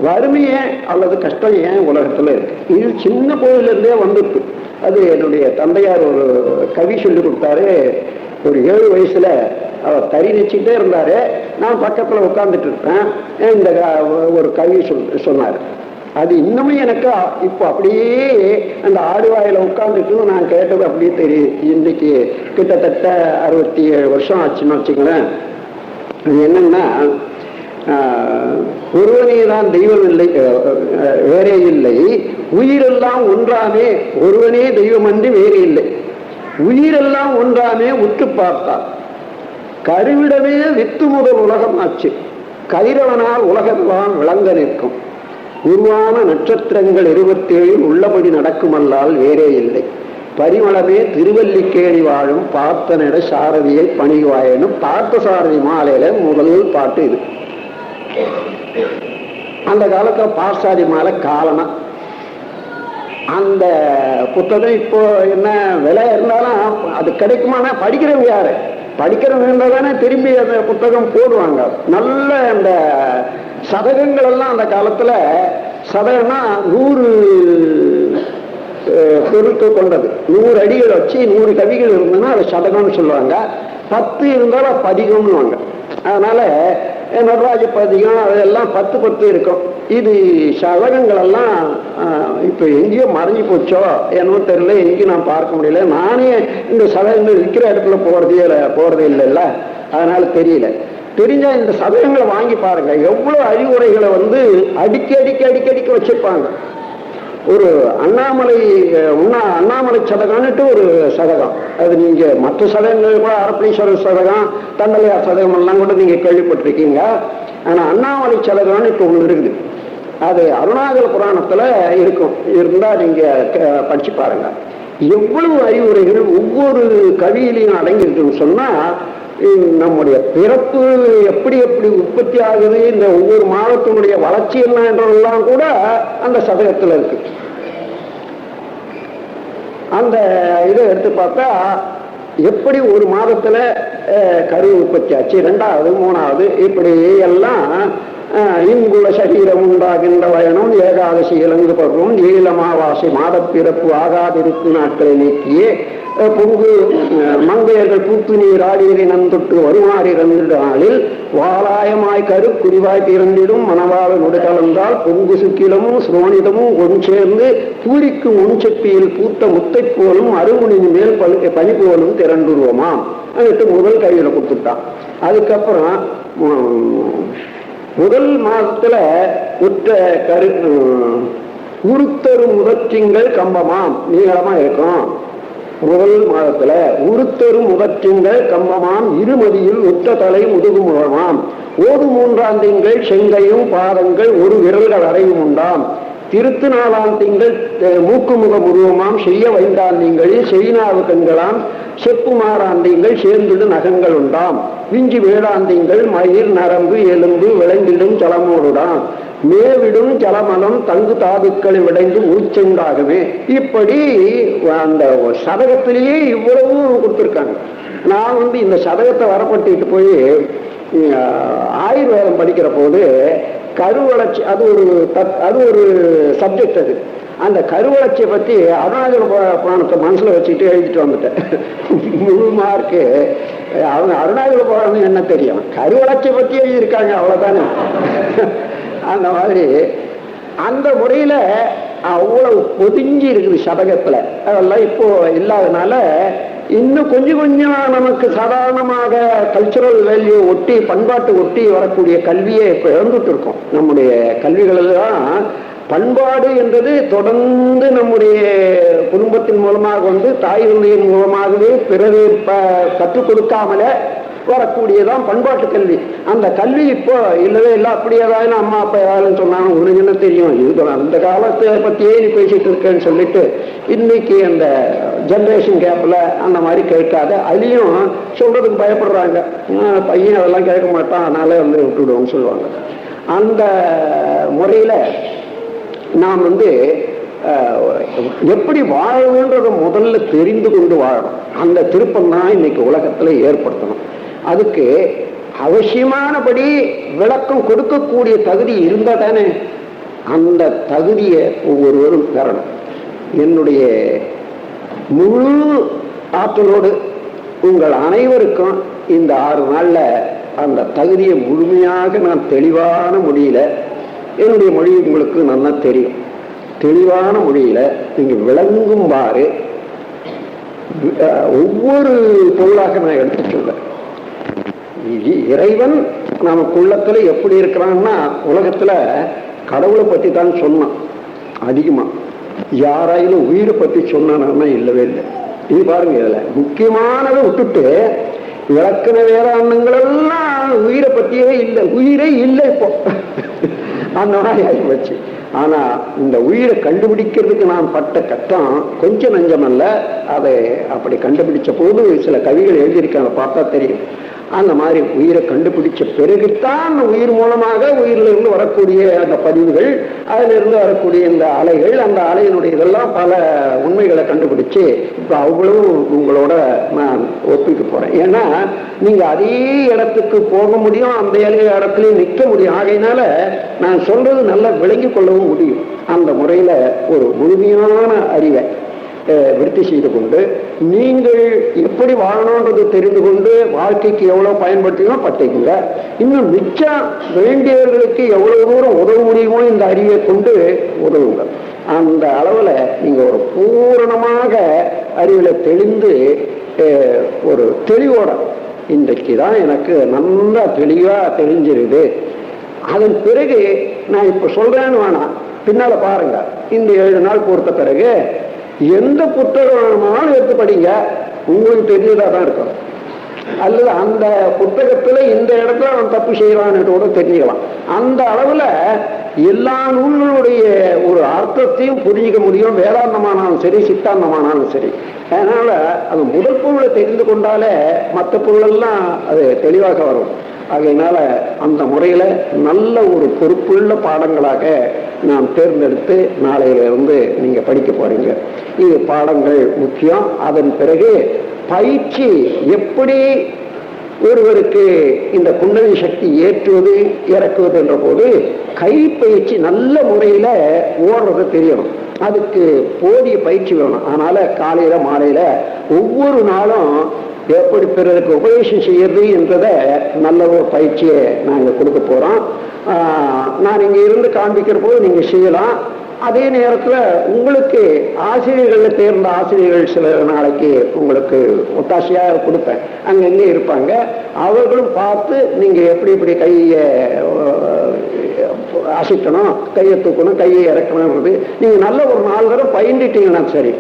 வறுமையே அல்லது கஷ்டம் ஏன் உலகத்துல இருக்கு, இது சின்ன பொருள்ல இருந்தே வந்துருக்கு. அது என்னுடைய தந்தையார் ஒரு கவி சொல்லி கொடுத்தாரு. ஒரு 7 வயசுல அவர் தறி நச்சுக்கிட்டே இருந்தாரு. நான் பக்கத்துல உட்கார்ந்துட்டு இருப்பேன். இந்த ஒரு கவி சொன்னாரு. அது இன்னமும் எனக்கு இப்போ அப்படியே அந்த ஆடுவாயில உட்கார்ந்துட்டு நான் கேட்டது அப்படியே தெரியுது. இன்னைக்கு கிட்டத்தட்ட 67 வருஷம் ஆச்சுன்னு வச்சுங்களேன். அது என்னன்னா, ஒருவனே தான் தெய்வம் இல்லை, வேறே இல்லை, உயிரெல்லாம் ஒன்றாமே, ஒருவனே தெய்வம் அன்றி வேறே இல்லை, உயிரெல்லாம் ஒன்றாமே உற்று பார்த்தார், கருவிடமே வித்து முதல் உலகம் ஆச்சு, கைரவனால் உலகெல்லாம் விளங்க நிற்கும், உருவான நட்சத்திரங்கள் 27 உள்ளபடி நடக்குமல்லால் வேறே இல்லை, பரிமளமே திருவல்லிக்கேணி வாழும் பார்த்தனிட சாரதியை பணிவாயனும் பார்த்த சாரதி மாலையில முதல் பாட்டு இது. அந்த காலத்துல பார்சாதி மாலை காலனா. அந்த புத்தகம் இப்போ என்ன விலை இருந்தாலும் அது கிடைக்குமானா படிக்கிறவங்க யாரு, படிக்கிறவங்க இருந்தால் தானே திரும்பி அந்த புத்தகம் போடுவாங்க. நல்ல அந்த சதகங்கள் எல்லாம் அந்த காலத்துல, சதகம்னா 100 பொருட்கள் கொண்டது, 100 அடிகள் வச்சு 100 கவிகள் இருந்ததுன்னா அது சதகம்னு சொல்லுவாங்க. 10 இருந்தாலும் பதிகம்னுவாங்க. அதனால நடராஜ பதிகம் அதெல்லாம் 10 இருக்கும். இது சதகங்கள் எல்லாம் இப்ப எங்கேயோ மறைஞ்சு போச்சோ என்னவோ தெரியல, எங்கேயும் நான் பார்க்க முடியல. நானே இந்த சதகங்கள் இருக்கிற இடத்துல போறதே இல்லைல்ல, அதனால தெரியல. தெரிஞ்சா இந்த சதகங்களை வாங்கி பாருங்க, எவ்வளவு அறிவுரைகளை அடிக்கடி வச்சிருப்பாங்க. ஒரு அண்ணாமலை சதகம்னுட்டு ஒரு சதகம், அது நீங்க மற்ற சதகங்கள் கூட அரப்பளீஸ்வரர் சதகம், தண்டலையார் சதகம் எல்லாம் கூட நீங்க கேள்விப்பட்டிருக்கீங்க. ஆனா அண்ணாமலை சதகம்னு இப்ப ஒண்ணு இருக்குது. அது அருணாச்சல புராணத்துல இருக்கும், இருந்தா நீங்க படிச்சு பாருங்க. எவ்வளவு அறிவுரைகள் ஒவ்வொரு கவியிலையும் அடங்கியிருக்குன்னு சொன்னா, நம்முடைய பிறப்பு எப்படி உற்பத்தி ஆகுது, இந்த ஒவ்வொரு மாதத்தினுடைய வளர்ச்சி என்ன என்றெல்லாம் கூட அந்த சதகத்துல இருக்கு. அந்த இதை எடுத்து பார்த்தா எப்படி ஒரு மாதத்துல கரு உற்பத்தி ஆச்சு, 2வது 3வது இப்படி எல்லாம் இங்குள்ள சரீரம் உண்டாகின்ற வயனும் ஏகாதசி இலங்கு பருவம் ஈழமாவாசை மாதப்பிறப்பு ஆகாதிருக்கு நாட்களை நீக்கியே பொங்கு மங்கையர்கள் பூத்து நீர் ஆடியரை நந்தொட்டு வருமாறி இறந்த நாளில் வாலாயமாய் கரு குறிவாய் பிறந்திடும் மணவாள நொடு கலந்தால் பொங்கு சுக்கிலமும் சுரோனிதமும் ஒன் சேர்ந்து பூரிக்கும் ஒன்செப்பியில் பூத்த முத்தை போலும் அருமுனின் மேல் பனி போலும் திரண்டுருவோமாம் அதுக்கு முதல் கையில கொடுத்துட்டான். அதுக்கப்புறம் முதல் மாதத்துல உற்ற உருத்தரு முதற்றிங்கள் கம்பமாம் நீளமா இருக்கும். முதல் மாதத்துல உருத்தரு முதற்றிங்கள் கம்பமாம் இருமதியில் உற்ற தலை முதுகு முகமாம் ஓடு 3ஆம் திங்கள் செங்கையும் பாதங்கள் ஒரு விரல்கள் அறையும் உண்டாம் திருத்து 4ஆம் திங்கள் மூக்குமுக உருவமாம் செய்ய 5ஆம் திங்களில் செய்நாவு கண்களாம் செப்பு 6ஆம் திங்கள் சேர்ந்திடு நகங்கள் உண்டாம் விஞ்சி 7ஆம் திங்கள் மயிர் நரம்பு எலும்பு விளைந்திடும் ஜலமோடுடாம் மேவிடும் ஜலமலம் தங்கு தாதுக்களை விடைந்து மூச்செண்டாகவே. இப்படி அந்த சதகத்திலேயே இவ்வளவு கொடுத்துருக்காங்க. நான் இந்த சதகத்தை வரப்பட்டுட்டு போய் ஆயுர்வேதம் படிக்கிற போது கருவளர்ச்சி அது ஒரு சப்ஜெக்ட். அது அந்த கருவளர்ச்சியை பத்தி அருணாச்சல புராணத்தை மனசுல வச்சுக்கிட்டு எழுதிட்டு வந்துட்டேன். முழு மார்க்கு. அவங்க அருணாச்சல புராணம் என்ன தெரியும், கருவளர்ச்சியை பத்தி எழுதியிருக்காங்க, அவ்வளவுதானே. அந்த மாதிரி அந்த முறையில அவ்வளவு பொதிஞ்சி இருக்குது சதகத்துல. அதெல்லாம் இப்போ இல்லாதனால இன்னும் கொஞ்சம் நமக்கு சாதாரணமாக கல்ச்சுரல் வேல்யூ ஒட்டி பண்பாட்டு ஒட்டி வரக்கூடிய கல்வியை இப்ப இழந்துட்டு இருக்கோம். நம்முடைய கல்விகள் எல்லாம் பண்பாடு என்றது தொடர்ந்து நம்முடைய குடும்பத்தின் மூலமாக தாய் தந்தையின் மூலமாகவே பிறகு கற்றுக் கொடுக்காமல வரக்கூடியதான் பண்பாட்டு கல்வி. அந்த கல்வி இப்போ இல்லவே இல்லை. அப்படி ஏதாவது அம்மா அப்பா ஏதாவது சொன்னாங்க, உனக்கு என்ன தெரியும், இது அந்த காலத்தை பத்தியே நீ பேசிட்டு இருக்கேன்னு சொல்லிட்டு இன்னைக்கு அந்த ஜெனரேஷன் கேப்ல அந்த மாதிரி கேட்காத அதையும் சொல்றதுக்கு பயப்படுறாங்க. பையன் அதெல்லாம் கேட்க மாட்டான், அதனால விட்டுடுவோம்னு சொல்லுவாங்க. அந்த முறையில் நாம் எப்படி வாழணுன்றத முதல்ல தெரிந்து கொண்டு வாழணும். அந்த திருப்பம் தான் இன்னைக்கு உலகத்தில் ஏற்படுத்தணும். அதுக்கு அவசியமானபடி விளக்கம் கொடுக்கக்கூடிய தகுதி இருந்தால் தானே அந்த தகுதியை ஒவ்வொருவரும் பெறணும். என்னுடைய முழு ஆற்றலோடு உங்கள் அனைவருக்கும் இந்த 6 நாளில் அந்த தகுதியை முழுமையாக நான் தெளிவான மொழியில், என்னுடைய மொழி உங்களுக்கு நல்லா தெரியும், தெளிவான மொழியில் நீங்கள் விளங்கும்பாறு ஒவ்வொரு பொருளாக நான் எடுத்து சொல்றேன். இறைவன் நமக்குள்ளத்துல எப்படி இருக்கிறான்னா, உலகத்துல கடவுளை பற்றி தான் சொன்னான் அதிகமா. யாராயிலும் உயிரை பற்றி சொன்னானா இல்லவே இல்லை. இது பாருங்க, இதுல முக்கியமானதை விட்டுட்டு இலக்கண வேதாந்தங்கள் எல்லாம் உயிரை பற்றியே இல்லை, உயிரே இல்லை இப்போ அந்த மாதிரி ஆகி வச்சு. ஆனா இந்த உயிரை கண்டுபிடிக்கிறதுக்கு நான் பட்ட கஷ்டம் கொஞ்சம் நஞ்சம் அல்ல. அதை அப்படி கண்டுபிடிச்ச போது சில கவிகள் எழுதியிருக்காங்க, பார்த்தா தெரியும். அந்த மாதிரி உயிரை கண்டுபிடிச்ச பிறகுத்தான் உயிர் மூலமாக உயிரிலிருந்து வரக்கூடிய அந்த பதிவுகள், அதிலிருந்து வரக்கூடிய இந்த அலைகள், அந்த அலையினுடைய இதெல்லாம் பல உண்மைகளை கண்டுபிடிச்சு இப்போ அவ்வளவு உங்களோட நான் ஒப்பிட்டு போறேன். ஏன்னா நீங்க அதே இடத்துக்கு போக முடியும், அந்த இடத்துலயும் நிற்க முடியும். ஆகையினால நான் சொல்றது நல்லா விளங்கி கொள்ளவும் முடியும். அந்த முறையில ஒரு முழுமையான அறிவை விருத்தி செய்து கொண்டு நீங்கள் எப்படி வாழணுன்றது தெரிந்து கொண்டு வாழ்க்கைக்கு எவ்வளவு பயன்படுத்தினோம் பற்றிக்குங்க. இன்னும் மிச்சம் வேண்டியவர்களுக்கு எவ்வளவு தூரம் உதவ முடியுமோ இந்த அறிவை கொண்டு உதவுங்க. அந்த அளவில் நீங்க ஒரு பூரணமாக அறிவில் தெளிந்து ஒரு தெளிவோட இன்றைக்கு தான் எனக்கு நல்லா தெளிவா தெரிஞ்சிருது. அதன் பிறகு நான் இப்ப சொல்றேன்னு வேணாம், பின்னால பாருங்க. இந்த 7 நாள் பொறுத்த பிறகு எந்த புத்தகமானாலும் எடுத்து படிங்க, உங்களுக்கு தெரிஞ்சதா தான் இருக்கும். அல்லது அந்த புத்தகத்துல இந்த இடத்துல அவன் தப்பு செய்யறான்னு கூட தெரிஞ்சுக்கலாம். அந்த அளவுல எல்லா நூல்களுடைய ஒரு அர்த்தத்தையும் புரிஞ்சிக்க முடியும், வேதாந்தமானாலும் சரி சித்தாந்தமானாலும் சரி. அதனால அது முதல் பொருளை தெரிந்து கொண்டாலே மற்ற பொருளெல்லாம் அது தெளிவாக வரும். ஆகையினால அந்த முறையில நல்ல ஒரு பொறுப்புள்ள பாடங்களாக நாம் தேர்ந்தெடுத்து நாளையிலிருந்து நீங்க படிக்க போறீங்க. இது பாடங்கள் முக்கியம். அதன் பிறகு பயிற்சி எப்படி ஒருவருக்கு இந்த குண்டலினி சக்தி ஏற்றுவது இறக்குவது என்ற போது கைப்பயிற்சி நல்ல முறையில ஓடுறது தெரியணும். அதுக்கு போதிய பயிற்சி வேணும். அதனால காலையில மாலையில ஒவ்வொரு நாளும் எப்படி பிறருக்கு உபதேசம் செய்யறது என்றதை நல்ல ஒரு பயிற்சியை நாங்கள் கொடுக்க போறோம். நான் இங்க இருந்து காண்பிக்கிற போது நீங்க செய்யலாம். அதே நேரத்தில் உங்களுக்கு ஆசிரியர்கள் தேர்ந்த ஆசிரியர்கள் சில நாளைக்கு உங்களுக்கு ஒத்தாசையாக கொடுப்பேன், அங்கங்கே இருப்பாங்க. அவர்களும் பார்த்து நீங்க எப்படி எப்படி கையை அசைக்கணும், கையை தூக்கணும், கையை இறக்கணும்ன்றது நீங்க நல்ல ஒரு 4 தடவை பயின்றிட்டீங்கன்னா சரி,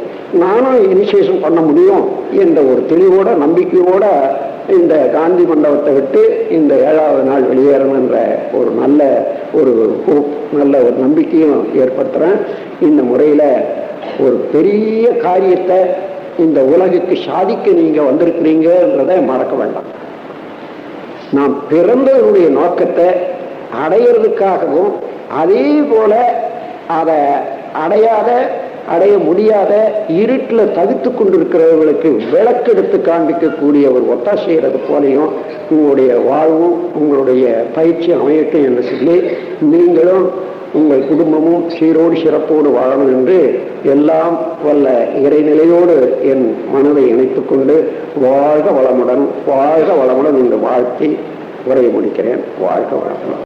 நானும் இனிஷியேஷன் பண்ண முடியும் என்ற ஒரு தெளிவோட நம்பிக்கையோட இந்த காந்தி மண்டபத்தை விட்டு இந்த 7வது நாள் வெளியேறணுன்ற ஒரு நல்ல ஒரு நல்ல ஒரு நம்பிக்கையும் ஏற்படுத்துறேன். இந்த முறையில ஒரு பெரிய காரியத்தை இந்த உலகுக்கு சாதிக்க நீங்க வந்திருக்கிறீங்கன்றதை மறக்க வேண்டாம். நாம் பிறந்தவருடைய நோக்கத்தை அடையிறதுக்காகவும் அதே போல அதை அடைய முடியாத இருட்டில் தவித்து கொண்டிருக்கிறவர்களுக்கு விளக்கெடுத்து காண்பிக்கக்கூடிய ஒரு ஒத்தாசைகிறது போலையும் உங்களுடைய வாழ்வும் உங்களுடைய பயிற்சி அமையட்டும் என்று சொல்லி நீங்களும் உங்கள் குடும்பமும் சீரோடு சிறப்போடு வாழணும் என்று எல்லாம் வல்ல இறைநிலையோடு என் மனதை இணைத்துக் கொண்டு வாழ்க வளமுடன் என்று வாழ்த்தி உரையை முடிக்கிறேன். வாழ்க வளமுடன்.